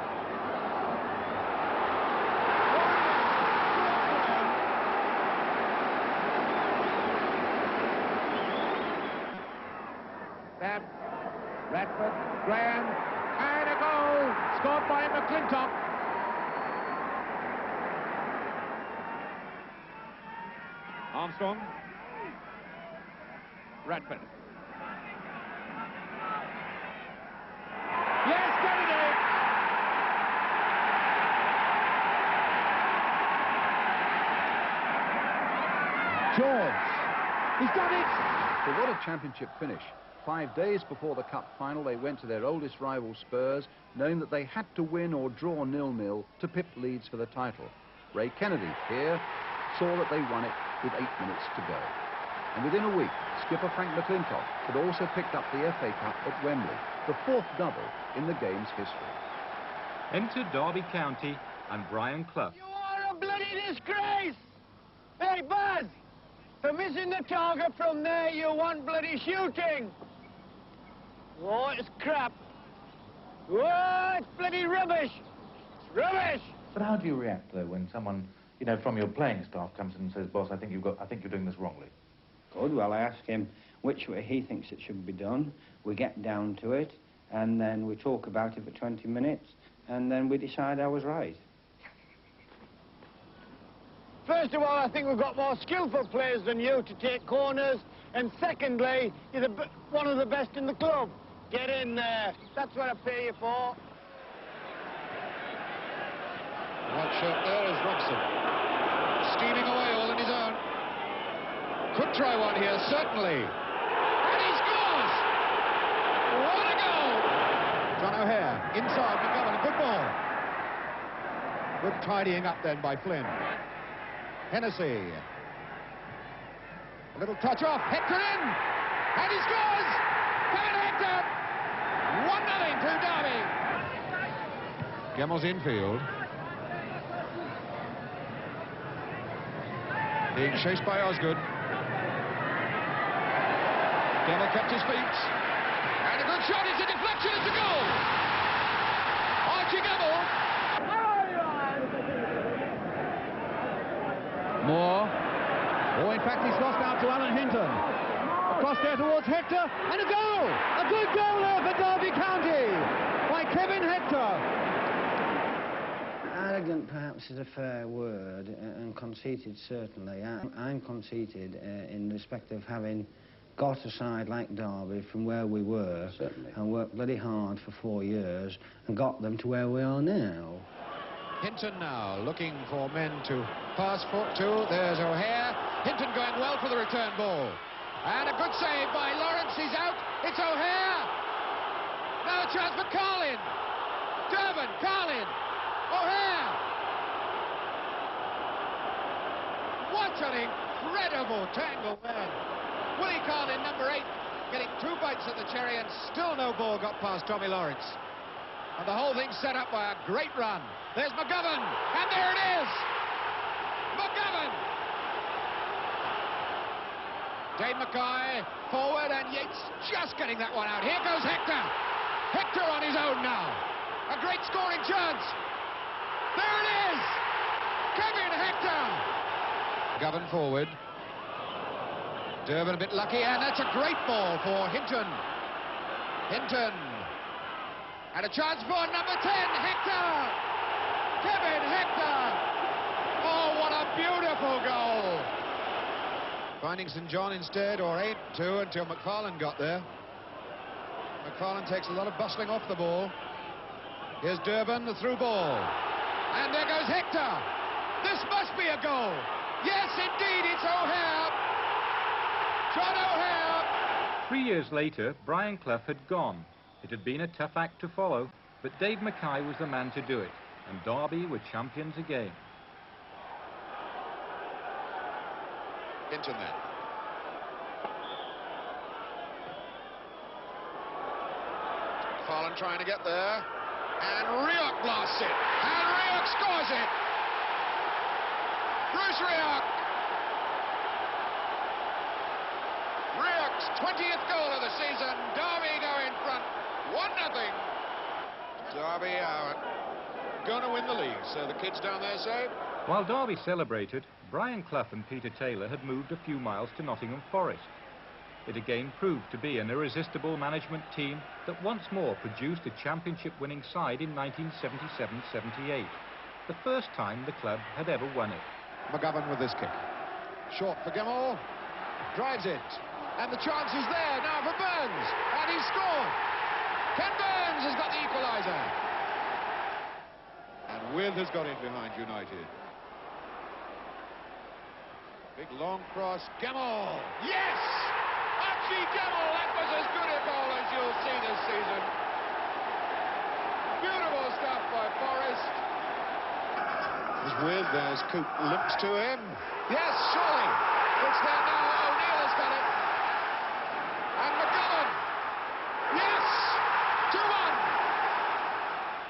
Then Redford, Graham, and a goal scored by McClintock. Armstrong. Redford. Yes, Kennedy! George! He's done it! But what a championship finish. 5 days before the cup final, they went to their oldest rival Spurs, knowing that they had to win or draw 0-0 to pip Leeds for the title. Ray Kennedy, here, saw that they won it with 8 minutes to go. And within a week, skipper Frank McClintock had also picked up the FA Cup at Wembley, the 4th double in the game's history. Enter Derby County and Brian Clough. You are a bloody disgrace! Hey, Buzz! For missing the target from there, you want bloody shooting! Oh, it's crap! Oh, it's bloody rubbish! It's rubbish! But how do you react, though, when someone, you know, from your playing staff comes in and says, boss, I think you're doing this wrongly? Good. Well, I ask him which way he thinks it should be done. We get down to it, and then we talk about it for 20 minutes, and then we decide I was right. First of all, I think we've got more skillful players than you to take corners, and secondly, you're one of the best in the club. Get in there. That's what I pay you for. One shot there is Robson. Steaming away all on his own. Could try one here, certainly. And he scores! What a goal! John O'Hare, inside McGovern, a good ball. Good tidying up then by Flynn. Hennessy. A little touch off, Hector in! And he scores! Kevin Hector! 1-0 to Derby. Gemmell's infield. Being chased by Osgood. Gemmell kept his feet. And a good shot, it's a deflection, it's a goal! Archie Gemmell. Moore. Oh, in fact, he's lost out to Alan Hinton. Across there towards Hector, and a goal! A good goal there for Derby County by Kevin Hector. Arrogant, perhaps, is a fair word, and conceited, certainly. I'm conceited in respect of having got a side like Derby from where we were, certainly, and worked bloody hard for 4 years, and got them to where we are now. Hinton now looking for men to pass to. There's O'Hare. Hinton going well for the return ball. And a good save by Lawrence. He's out. It's O'Hare. Now a chance for Carlin. Durbin, Carlin, O'Hare. What an incredible tangle there. Willie Carlin, number 8, getting 2 bites at the cherry, and still no ball got past Tommy Lawrence. And the whole thing set up by a great run. There's McGovern, and there it is! McGovern! Dave Mackay forward, and Yates just getting that one out. Here goes Hector. Hector on his own now. A great scoring chance. There it is! Kevin Hector! McGovern forward. Durbin a bit lucky, and that's a great ball for Hinton. Hinton. And a chance for number 10, Hector! Kevin Hector! Oh, what a beautiful goal! Finding St John instead, or 8-2 until McFarlane got there. McFarlane takes a lot of bustling off the ball. Here's Durban, the through ball. And there goes Hector! This must be a goal! Yes, indeed, it's O'Hare! John O'Hare! 3 years later, Brian Clough had gone. It had been a tough act to follow, but Dave Mackay was the man to do it, and Derby were champions again. Hinton then. McFarlane trying to get there, and Rioch blasts it, and Rioch scores it! Bruce Rioch! Rioch's 20th goal of the season. Derby go in front, 1-0. Derby are going to win the league, so the kids down there say. While Derby celebrated, Brian Clough and Peter Taylor had moved a few miles to Nottingham Forest. It again proved to be an irresistible management team that once more produced a championship-winning side in 1977-78, the first time the club had ever won it. McGovern with this kick. Short for Gemmell. Drives it. And the chance is there now for Burns. And he's scored. Ken Burns has got the equaliser. And Will has got in behind United. Big long cross. Gemmell. Yes! Archie Gemmell. That was as good a goal as you'll see this season. Beautiful stuff by Forrest. There's Will. There's Coop. Limps to him. Yes, surely. It's there now. O'Neill has got it. And McGovern. Yes!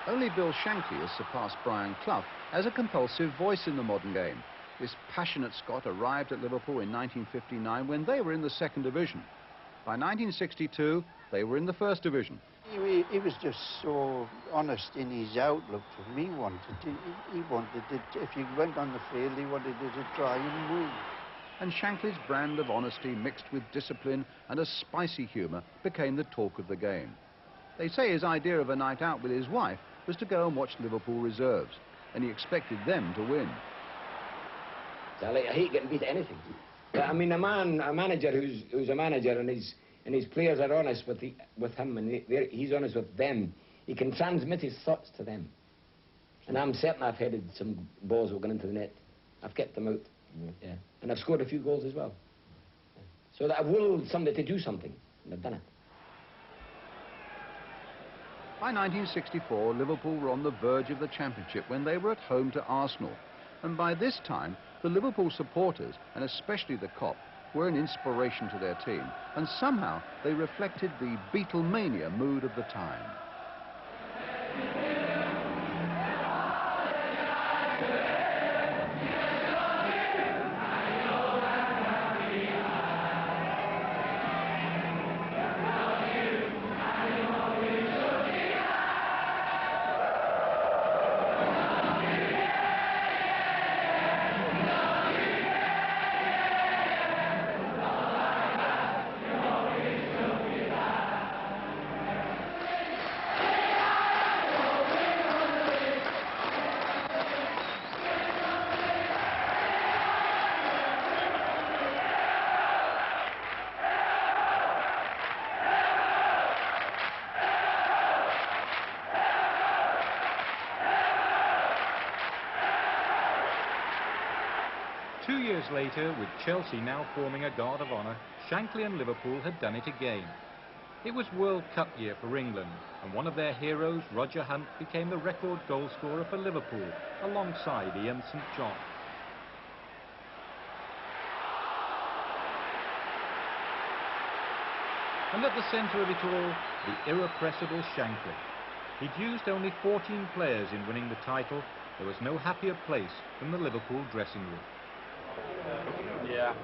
2-1. Only Bill Shankly has surpassed Brian Clough as a compulsive voice in the modern game. This passionate Scot arrived at Liverpool in 1959 when they were in the second division. By 1962, they were in the first division. He was just so honest in his outlook for me. He wanted it, if you went on the field, he wanted you to try and win. And Shankly's brand of honesty mixed with discipline and a spicy humour became the talk of the game. They say his idea of a night out with his wife was to go and watch Liverpool reserves, and he expected them to win. I hate getting beat at anything. But, I mean, a manager who's a manager and his players are honest with him and he's honest with them, he can transmit his thoughts to them. And I'm certain I've headed some balls that were going into the net. I've kept them out. Yeah. And I've scored a few goals as well. So that I've willed somebody to do something, and I've done it. By 1964, Liverpool were on the verge of the championship when they were at home to Arsenal. And by this time, the Liverpool supporters, and especially the Kop, were an inspiration to their team. And somehow they reflected the Beatlemania mood of the time. 2 years later, with Chelsea now forming a guard of honour, Shankly and Liverpool had done it again. It was World Cup year for England, and one of their heroes, Roger Hunt, became the record goal scorer for Liverpool, alongside Ian St John. And at the centre of it all, the irrepressible Shankly. He'd used only 14 players in winning the title. There was no happier place than the Liverpool dressing room.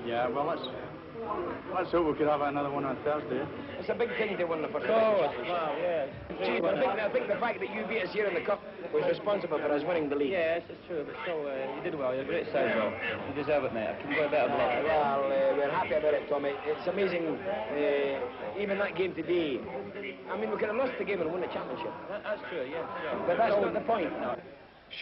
Yeah, well, let's hope we could have another one on Thursday. It's a big thing to win the first Oh, wow, yes. Gee, but I think the fact that you beat us here in the Cup was responsible for us winning the league. Yes, it's true, but still, you did well. You're a great side, Will. You deserve it, mate. I couldn't go a better block. Well, we're happy about it, Tommy. It's amazing, even that game today, I mean, we could have lost the game and won the championship. That's true, yeah, sure. But that's not the point. No.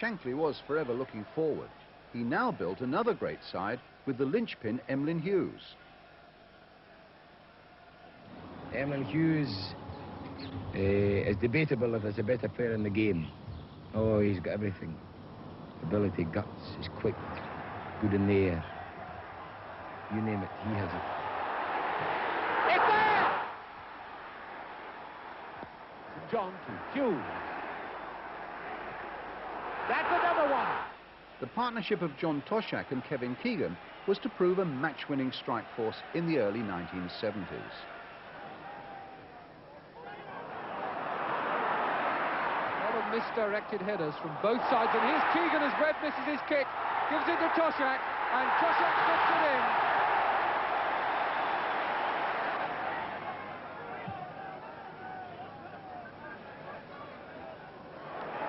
Shankly was forever looking forward. He now built another great side with the linchpin Emlyn Hughes. Emlyn Hughes is debatable if he's a better player in the game. Oh, he's got everything. Ability, guts, he's quick, good in the air. You name it, he has it. It's there! John to Hughes. That's another one. The partnership of John Toshack and Kevin Keegan was to prove a match-winning strike force in the early 1970s. Misdirected headers from both sides, and here's Keegan as Webb misses his kick, gives it to Toshack, and Toshack puts it in.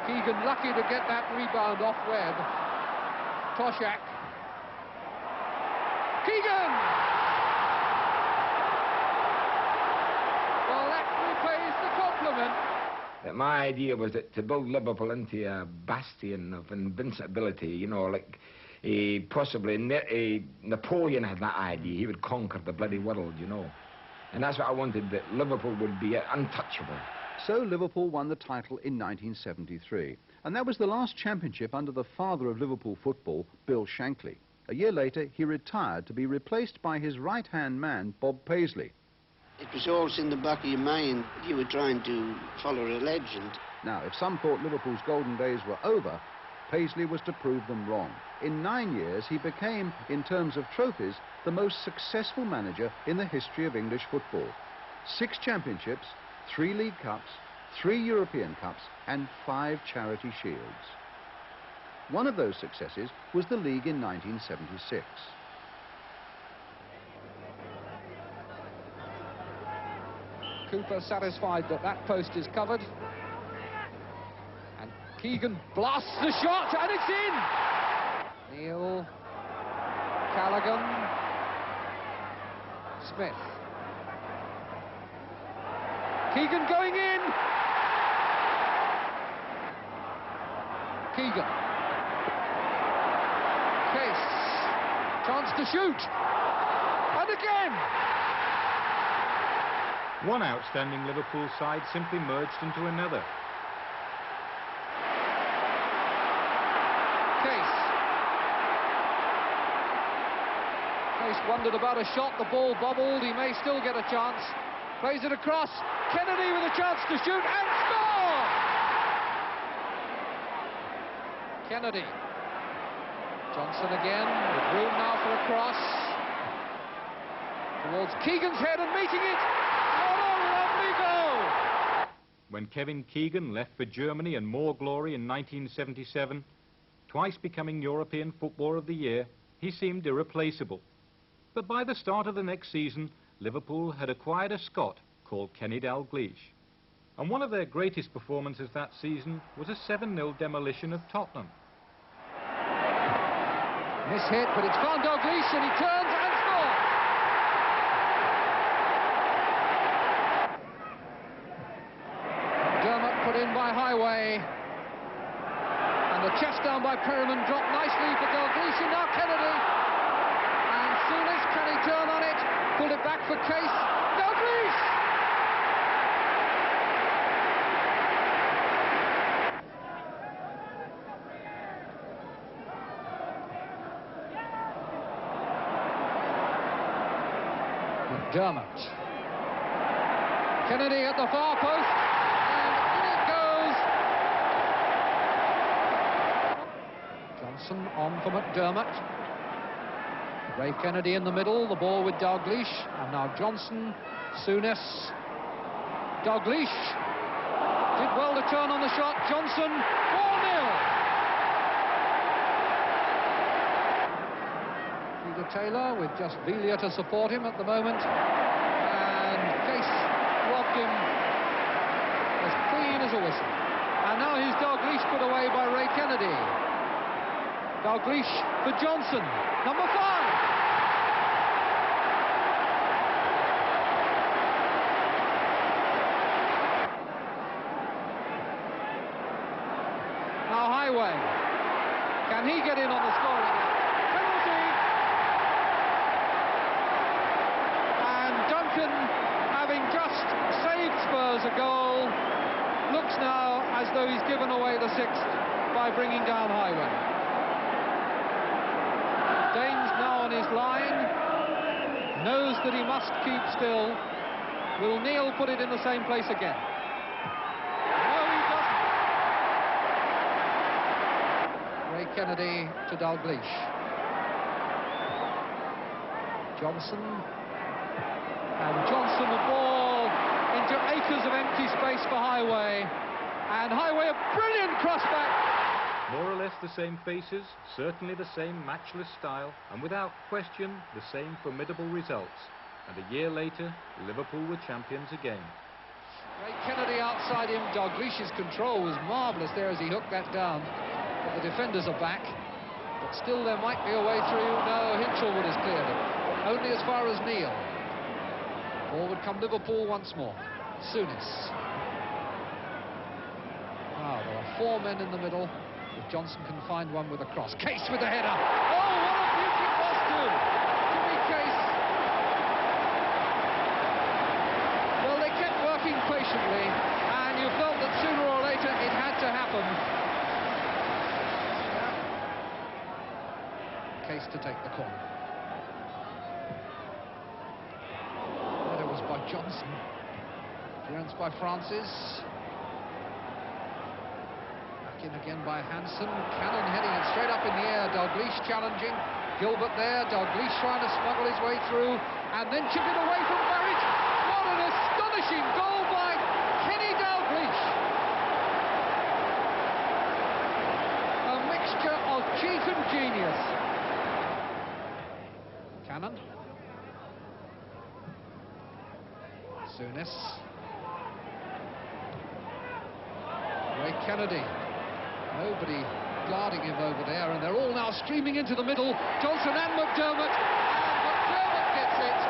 Keegan lucky to get that rebound off Webb. Toshack. Keegan! Well, that repays the compliment. My idea was that to build Liverpool into a bastion of invincibility, you know, like possibly Napoleon had that idea. He would conquer the bloody world, you know. And that's what I wanted, that Liverpool would be untouchable. So Liverpool won the title in 1973. And that was the last championship under the father of Liverpool football, Bill Shankly. A year later, he retired to be replaced by his right-hand man, Bob Paisley. It was always in the back of your mind. You were trying to follow a legend. Now, if some thought Liverpool's golden days were over, Paisley was to prove them wrong. In 9 years, he became, in terms of trophies, the most successful manager in the history of English football. 6 championships, 3 League Cups, 3 European Cups, and 5 Charity Shields. One of those successes was the league in 1976. Cooper satisfied that that post is covered. And Keegan blasts the shot, and it's in! Neil, Callaghan, Smith. Keegan going in! Keegan. Case. Chance to shoot. And again! One outstanding Liverpool side simply merged into another. Case wondered about a shot, the ball bobbled, he may still get a chance. Plays it across, Kennedy with a chance to shoot and score! Kennedy. Johnson again, with room now for a cross. Towards Keegan's head and meeting it. What a lovely goal! When Kevin Keegan left for Germany and more glory in 1977, twice becoming European Footballer of the Year, he seemed irreplaceable. But by the start of the next season, Liverpool had acquired a Scot called Kenny Dalglish. And one of their greatest performances that season was a 7-0 demolition of Tottenham. Mishit, but it's found Dalglish and he turns and scores! Dermot put in by Highway. And the chest down by Perriman dropped nicely for Dalglish, and now Kennedy. And Souness, can he turn on it? Pulled it back for Case. Dalglish! McDermott. Kennedy at the far post, and in it goes. Johnson on for McDermott. Ray Kennedy in the middle, the ball with Dalglish, and now Johnson, Souness, Dalglish. Did well to turn on the shot, Johnson, 4-0. Taylor with just Villa to support him at the moment, and Case robbed him as clean as a whistle. And now here's Dalglish put away by Ray Kennedy. Dalglish for Johnson, number 5. Now Highway. Can he get in on the scoring end? Penalty! And Duncan, having just saved Spurs a goal, looks now as though he's given away the sixth by bringing down Highway. Dane's now on his line, knows that he must keep still. Will Neil put it in the same place again? No, he doesn't. Ray Kennedy to Dalglish. Johnson. And Johnson, the ball into acres of empty space for Highway. And Highway, a brilliant crossback. More or less the same faces, certainly the same matchless style, and without question, the same formidable results. And a year later, Liverpool were champions again. Ray Kennedy outside him. Dalglish's control was marvellous there as he hooked that down. But the defenders are back. But still there might be a way through. No, Hinchelwood has cleared it. Only as far as Neil. Forward come Liverpool once more. Souness. Wow, there are four men in the middle. If Johnson can find one with a cross. Case with the header. Oh, what a beauty it was too. Jimmy Case. Well, they kept working patiently, and you felt that sooner or later it had to happen. Case to take the corner. Header was by Johnson. Clearance by Francis. In again by Hansen. Cannon heading it straight up in the air. Dalglish challenging. Gilbert there. Dalglish trying to smuggle his way through and then chip it away from Burridge. What an astonishing goal by Kenny Dalglish. A mixture of cheat and genius. Cannon. Souness. Ray Kennedy. Nobody guarding him over there, and they're all now streaming into the middle. Johnson and McDermott, and McDermott gets it.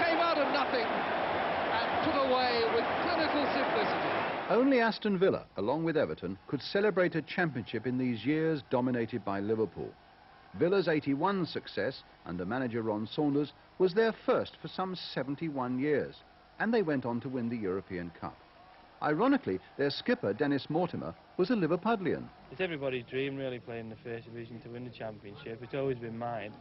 Came out of nothing and put away with clinical simplicity. Only Aston Villa, along with Everton, could celebrate a championship in these years dominated by Liverpool. Villa's 81 success under manager Ron Saunders was their first for some 71 years, and they went on to win the European Cup. Ironically, their skipper, Dennis Mortimer, was a Liverpudlian. It's everybody's dream, really, playing the First Division to win the Championship. It's always been mine.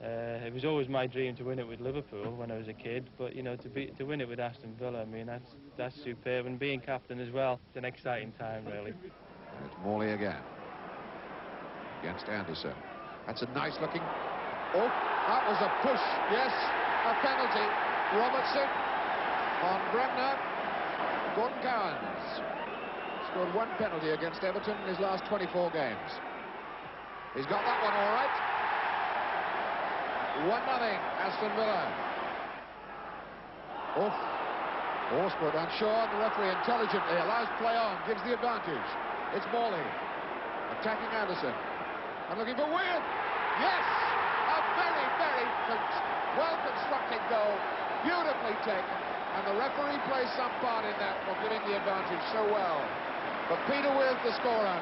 It was always my dream to win it with Liverpool when I was a kid, but, you know, to win it with Aston Villa, I mean, that's superb. And being captain as well, it's an exciting time, really. It's Morley again. Against Anderson. That's a nice-looking... Oh, that was a push, yes, a penalty. Robertson on Bremner. Gordon Cowans scored one penalty against Everton in his last 24 games. He's got that one all right. 1-0, Aston Villa. Oof. Horsford unsure, the referee intelligently allows play on, gives the advantage. It's Morley attacking Anderson and looking for Weir. Yes! A very, very well-constructed goal, beautifully taken. And the referee plays some part in that for giving the advantage so well. But Peter Weir, the scorer.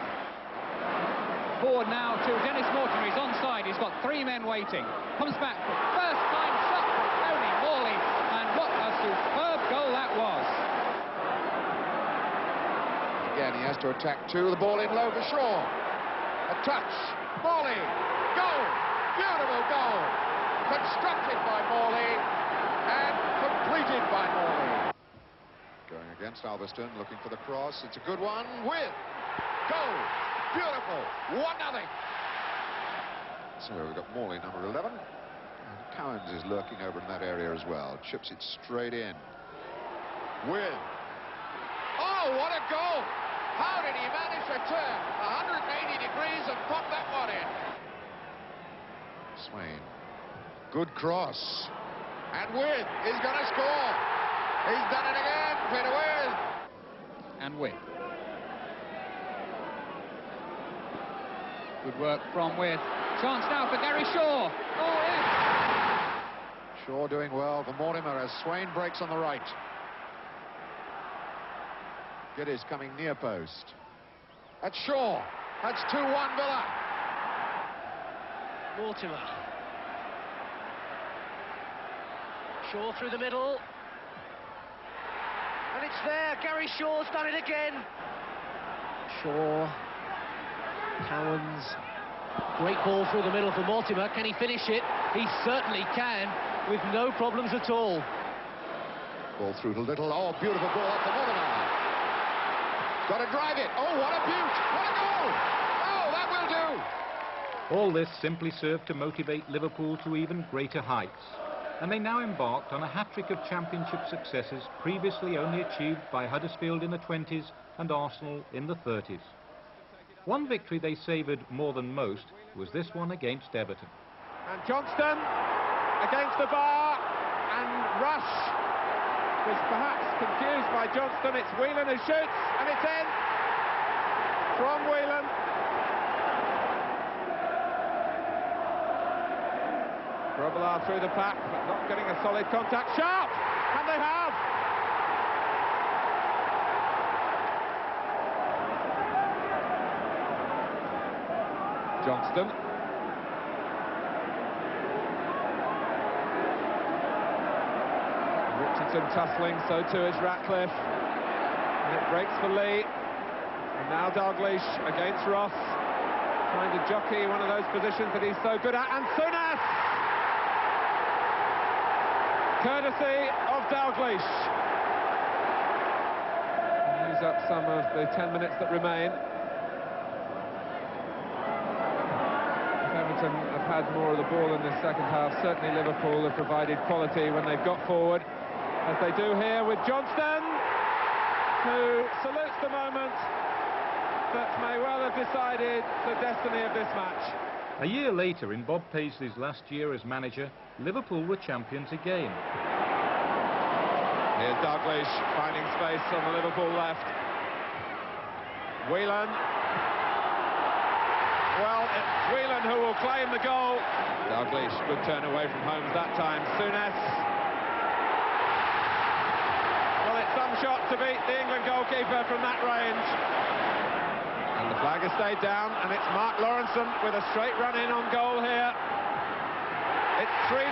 Forward now to Dennis Mortimer. He's onside. He's got three men waiting. Comes back. First time shot from Tony Morley. And what a superb goal that was. Again, he has to attack two. The ball in low for Shaw. A touch. Morley. Goal. Beautiful goal. Constructed by Morley. And completed by Morley. Going against Alveston, looking for the cross. It's a good one with goal. Beautiful. 1-0. So we've got Morley, number 11. And Cowans is lurking over in that area as well. Chips it straight in. With. Oh, what a goal! How did he manage to turn 180 degrees and pop that one in? Swain. Good cross. And Weir is going to score. He's done it again, Peter Weir. And Weir. Good work from Weir. Chance now for Gary Shaw. Oh, yes. Shaw doing well for Mortimer as Swain breaks on the right. Geddes coming near post. That's Shaw. That's 2-1 Villa. Mortimer. Shaw through the middle. And it's there. Gary Shaw's done it again. Shaw. Cowans. Great ball through the middle for Mortimer. Can he finish it? He certainly can, with no problems at all. Ball through to Little. Oh, beautiful ball off the Mortimer. Got to drive it. Oh, what a beaut. What a goal. Oh, that will do. All this simply served to motivate Liverpool to even greater heights. And they now embarked on a hat-trick of championship successes previously only achieved by Huddersfield in the 20s and Arsenal in the 30s. One victory they savoured more than most was this one against Everton. And Johnston against the bar, and Rush was perhaps confused by Johnston. It's Whelan who shoots, and it's in from Whelan. Grobbelaar through the pack, but not getting a solid contact. Sharp! And they have! Johnston. Richardson tussling, so too is Ratcliffe. And it breaks for Lee. And now Dalglish against Ross. Trying to jockey one of those positions that he's so good at. And Souness! Courtesy of Dalglish. Use up some of the 10 minutes that remain. Everton have had more of the ball in this second half. Certainly Liverpool have provided quality when they've got forward, as they do here with Johnston, who salutes the moment that may well have decided the destiny of this match. A year later, in Bob Paisley's last year as manager, Liverpool were champions again. Here's Dalglish finding space on the Liverpool left. Whelan. Well, it's Whelan who will claim the goal. Dalglish, good turn away from Holmes that time. Souness. Well, it's some shot to beat the England goalkeeper from that range. And the flag has stayed down, and it's Mark Lawrenson with a straight run in on goal here. It's 3-0.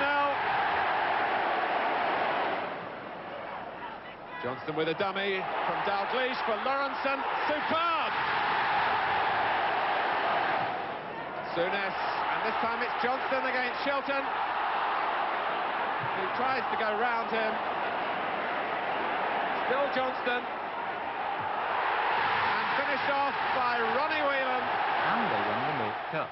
Johnston with a dummy from Dalglish for Lawrenson. Superb! Souness, and this time it's Johnston against Shilton, who tries to go round him. Still Johnston, and finished off by Ronnie Whelan. And they won the Milk Cup.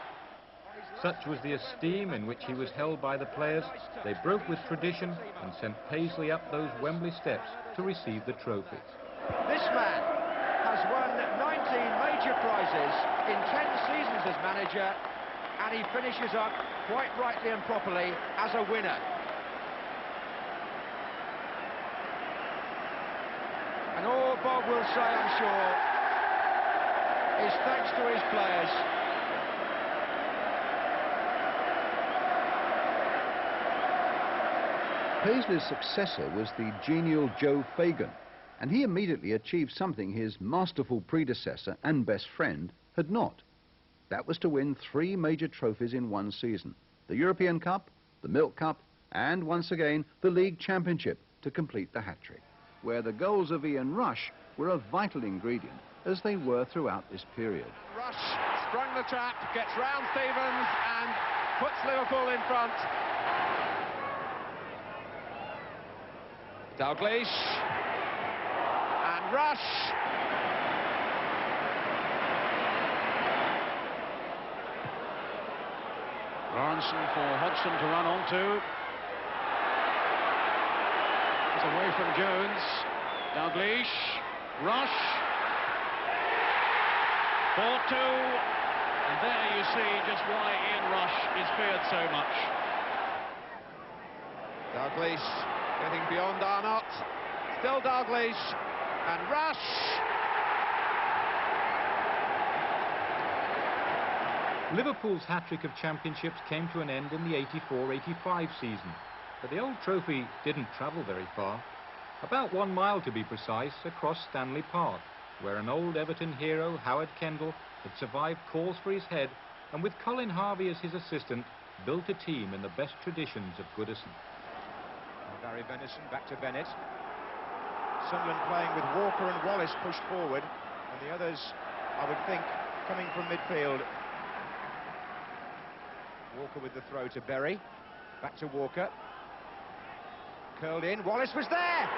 Such was the esteem in which he was held by the players, they broke with tradition and sent Paisley up those Wembley steps to receive the trophy. This man has won 19 major prizes in 10 seasons as manager, and he finishes up, quite rightly and properly, as a winner. And all Bob will say, I'm sure, is thanks to his players. Paisley's successor was the genial Joe Fagan, and he immediately achieved something his masterful predecessor and best friend had not. That was to win 3 major trophies in one season: the European Cup, the Milk Cup, and once again the League Championship to complete the hat-trick, where the goals of Ian Rush were a vital ingredient, as they were throughout this period. Rush sprung the trap, gets round Stevens and puts Liverpool in front. Dalglish and Rush. Lawrenson for Hodgson to run onto. It's away from Jones. Dalglish. Rush. 4-2. And there you see just why Ian Rush is feared so much. Dalglish getting beyond Arnott. Still Dalglish and Rush. Liverpool's hat-trick of championships came to an end in the 84-85 season, but the old trophy didn't travel very far. About 1 mile to be precise, across Stanley Park, where an old Everton hero, Howard Kendall, had survived calls for his head and with Colin Harvey as his assistant, built a team in the best traditions of Goodison. Barry Venison back to Bennett. Sunderland playing with Walker and Wallace pushed forward, and the others, I would think, coming from midfield. Walker with the throw to Berry. Back to Walker. Curled in. Wallace was there!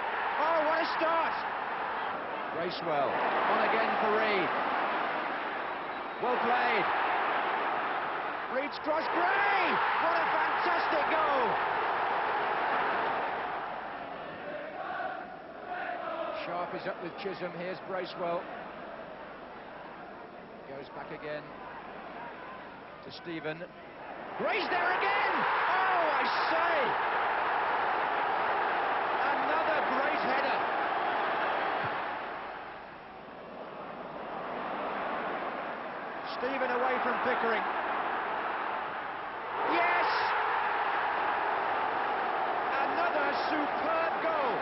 Oh, what a start! Bracewell. On again for Reid. Well played. Reid's cross. Gray! What a fantastic goal! Sharp is up with Chisholm. Here's Bracewell. Goes back again to Stephen. Gray's there again! Oh, I say! Another great header. Stephen away from Pickering. Yes! Another superb goal.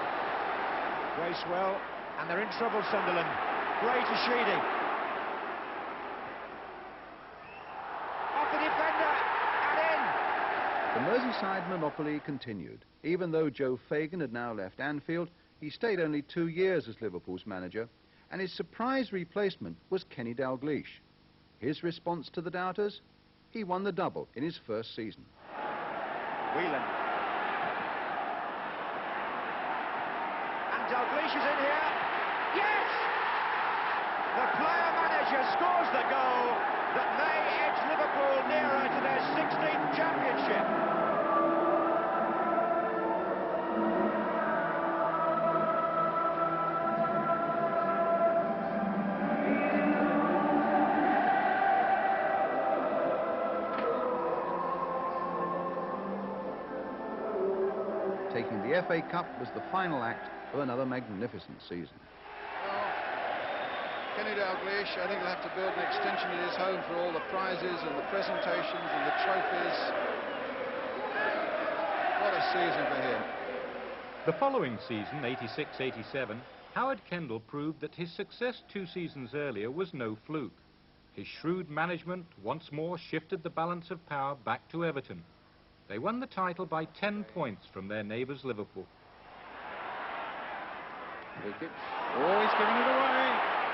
Bracewell, and they're in trouble, Sunderland. Gray to Sheedy. Off the defender, and in. The Merseyside monopoly continued. Even though Joe Fagan had now left Anfield, he stayed only 2 years as Liverpool's manager, and his surprise replacement was Kenny Dalglish. His response to the doubters? He won the double in his first season. Whelan. And Dalglish is in here. Yes! The player-manager scores the goal that may edge Liverpool nearer to their 16th championship. Taking the FA Cup was the final act of another magnificent season. Kenny Dalglish, I think he'll have to build an extension in his home for all the prizes and the presentations and the trophies. What a season for him. The following season, 86-87, Howard Kendall proved that his success 2 seasons earlier was no fluke. His shrewd management once more shifted the balance of power back to Everton. They won the title by 10 points from their neighbours Liverpool. Oh, he's given it away,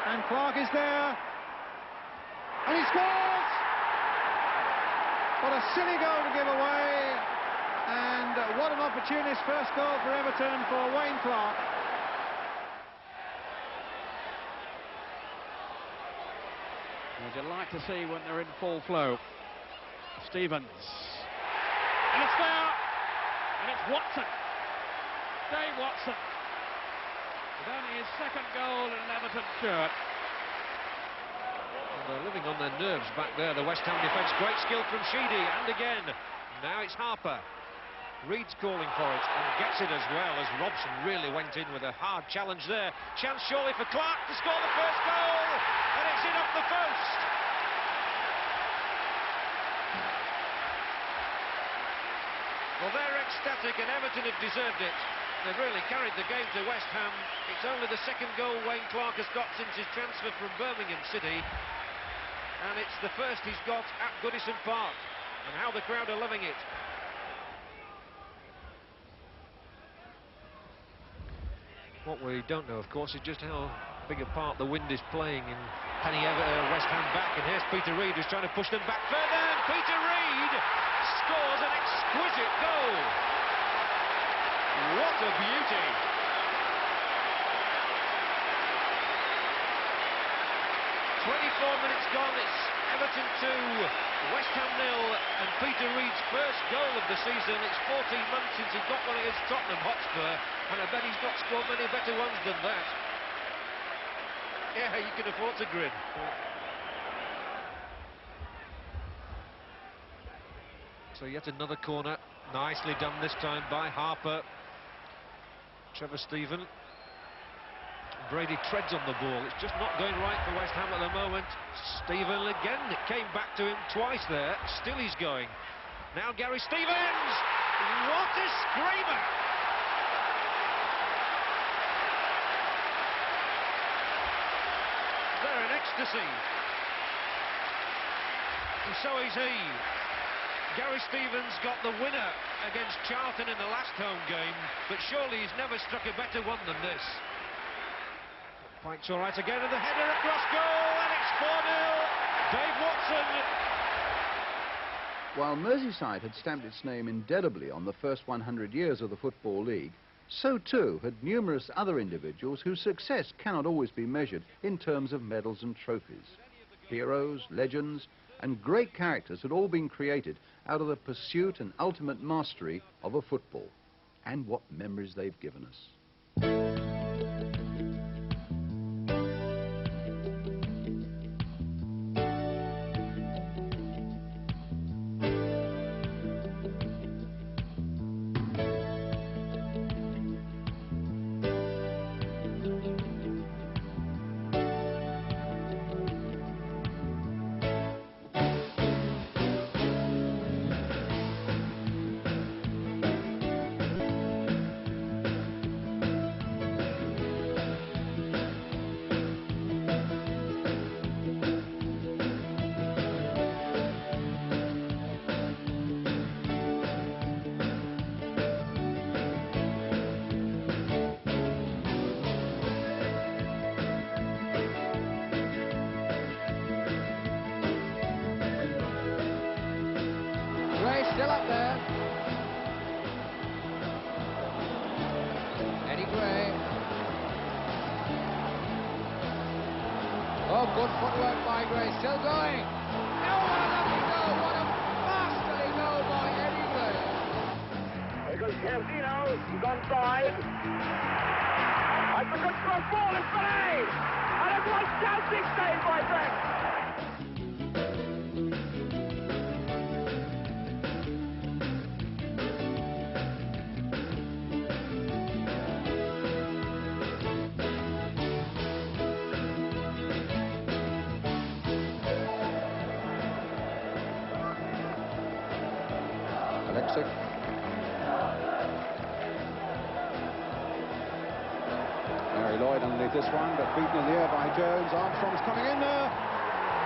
and Clark is there, and he scores! What a silly goal to give away, and what an opportunist first goal for Everton for Wayne Clark. Would you like to see when they're in full flow? Stevens. And it's there, and it's Watson. Dave Watson. With only his second goal in an Everton shirt. And they're living on their nerves back there, the West Ham defence. Great skill from Sheedy, and again. Now it's Harper. Reid's calling for it, and gets it as well, as Robson really went in with a hard challenge there. Chance surely for Clark to score the first goal, and it's in off the post. Well, they're ecstatic, and Everton had deserved it. They've really carried the game to West Ham. It's only the second goal Wayne Clark has got since his transfer from Birmingham City. And it's the first he's got at Goodison Park. And how the crowd are loving it. What we don't know, of course, is just how big a part the wind is playing in penning West Ham back. And here's Peter Reid, who's trying to push them back further. And Peter Reid scores an exquisite goal. What a beauty. Minutes gone, it's Everton 2, West Ham 0, and Peter Reid's first goal of the season. It's 14 months since he got one against Tottenham Hotspur, and I bet he's not scored many better ones than that. Yeah, you can afford to grin. So yet another corner, nicely done this time by Harper. Trevor Stephen. Brady treads on the ball. It's just not going right for West Ham at the moment. Stephen again, it came back to him twice there. Still he's going. Now Gary Stevens! What a screamer! ecstasy. And so is he. Gary Stevens got the winner against Charlton in the last home game, but surely he's never struck a better one than this. Pike's all right again, and the header across goal, and it's 4-0. Dave Watson. While Merseyside had stamped its name indelibly on the first 100 years of the Football League, so too had numerous other individuals whose success cannot always be measured in terms of medals and trophies. Heroes, legends, and great characters had all been created out of the pursuit and ultimate mastery of a football. And what memories they've given us. Still up there. Eddie Gray. Oh, good footwork by Gray. Still going. Oh, what a lovely goal. What a masterly goal by Eddie Gray. There goes Cantino. He's onside. That's a good cross ball in play. And a fantastic save by Brent. Alexic. Mary Lloyd underneath this one, but beaten in the air by Jones. Armstrong's coming in there.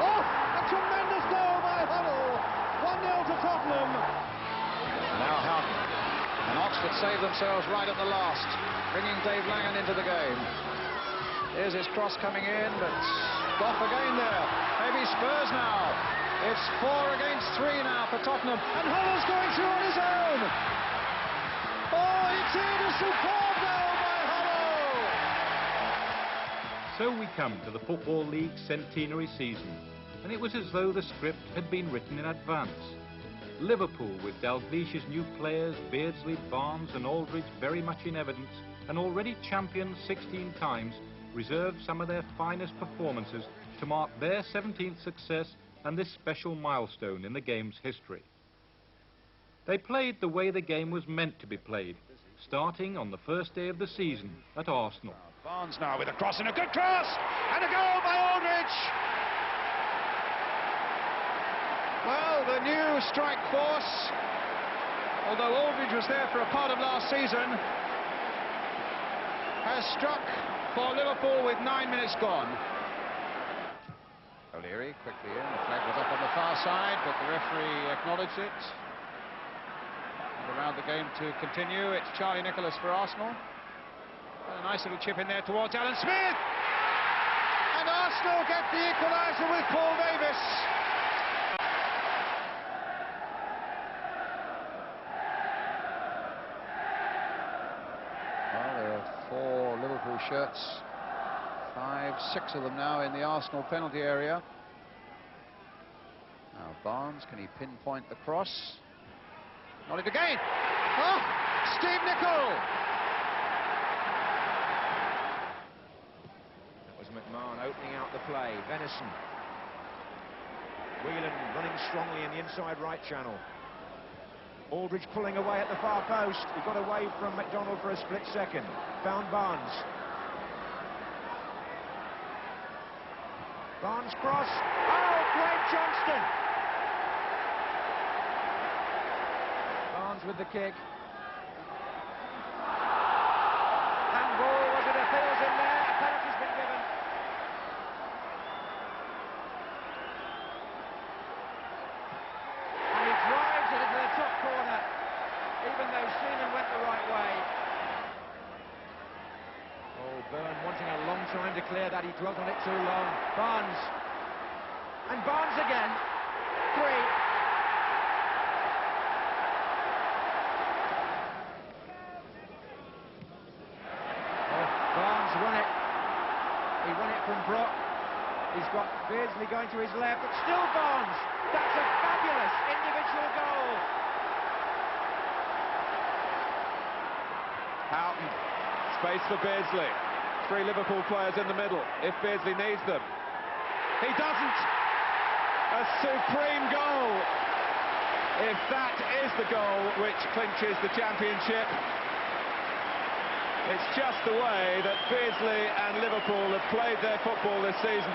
Oh, a tremendous goal by Huddle. 1-0 to Tottenham. Now Houghton. And Oxford save themselves right at the last, bringing Dave Langan into the game. Here's his cross coming in, but Gough again there. Maybe Spurs now. It's 4 against 3 now for Tottenham. And Huddle's going through on his own. Oh, it's in a superb goal by Huddle. So we come to the Football League centenary season, and it was as though the script had been written in advance. Liverpool, with Dalglish's new players, Beardsley, Barnes and Aldridge very much in evidence, and already champions 16 times, reserved some of their finest performances to mark their 17th success and this special milestone in the game's history. They played the way the game was meant to be played, starting on the first day of the season at Arsenal. Barnes now with a cross, and a good cross, and a goal by Aldridge. Well, the new strike force, although Aldridge was there for a part of last season, has struck for Liverpool with 9 minutes gone. O'Leary quickly in, the flag was up on the far side, but the referee acknowledged it. And allowed the game to continue. It's Charlie Nicholas for Arsenal. And a nice little chip in there towards Alan Smith. And Arsenal get the equaliser with Paul Davis. Well, there are 4 Liverpool shirts. 5, 6 of them now in the Arsenal penalty area. Now Barnes, can he pinpoint the cross? Not it again. Oh, Steve Nicol. That was McMahon opening out the play. Venison. Whelan running strongly in the inside right channel. Aldridge pulling away at the far post. He got away from McDonald for a split second. Found Barnes. Barnes cross. Oh, Greg Johnston. Barnes with the kick. Handball, was it? A Fields in there. A penalty's been given. that, he dwelt on it too long. Barnes. And Barnes again. 3. Barnes won it. He won it from Brock. He's got Beardsley going to his left, but still Barnes. That's a fabulous individual goal. Houghton, space for Beardsley. 3 Liverpool players in the middle, if Beardsley needs them. He doesn't. A supreme goal. If that is the goal which clinches the championship, it's just the way that Beardsley and Liverpool have played their football this season.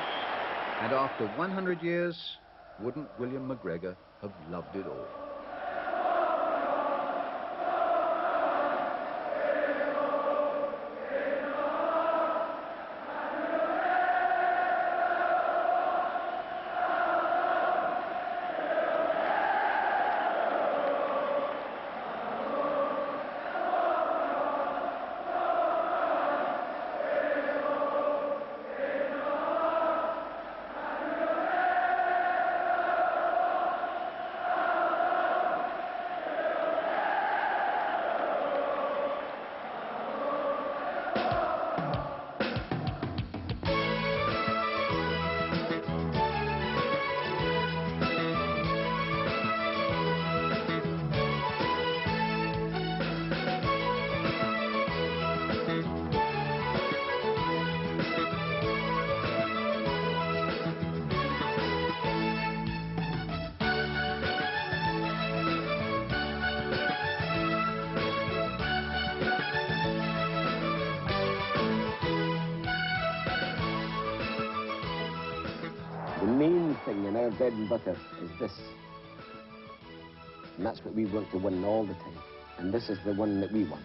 And after 100 years, wouldn't William McGregor have loved it all? The main thing in our bread and butter is this. And that's what we want to win all the time. And this is the one that we want.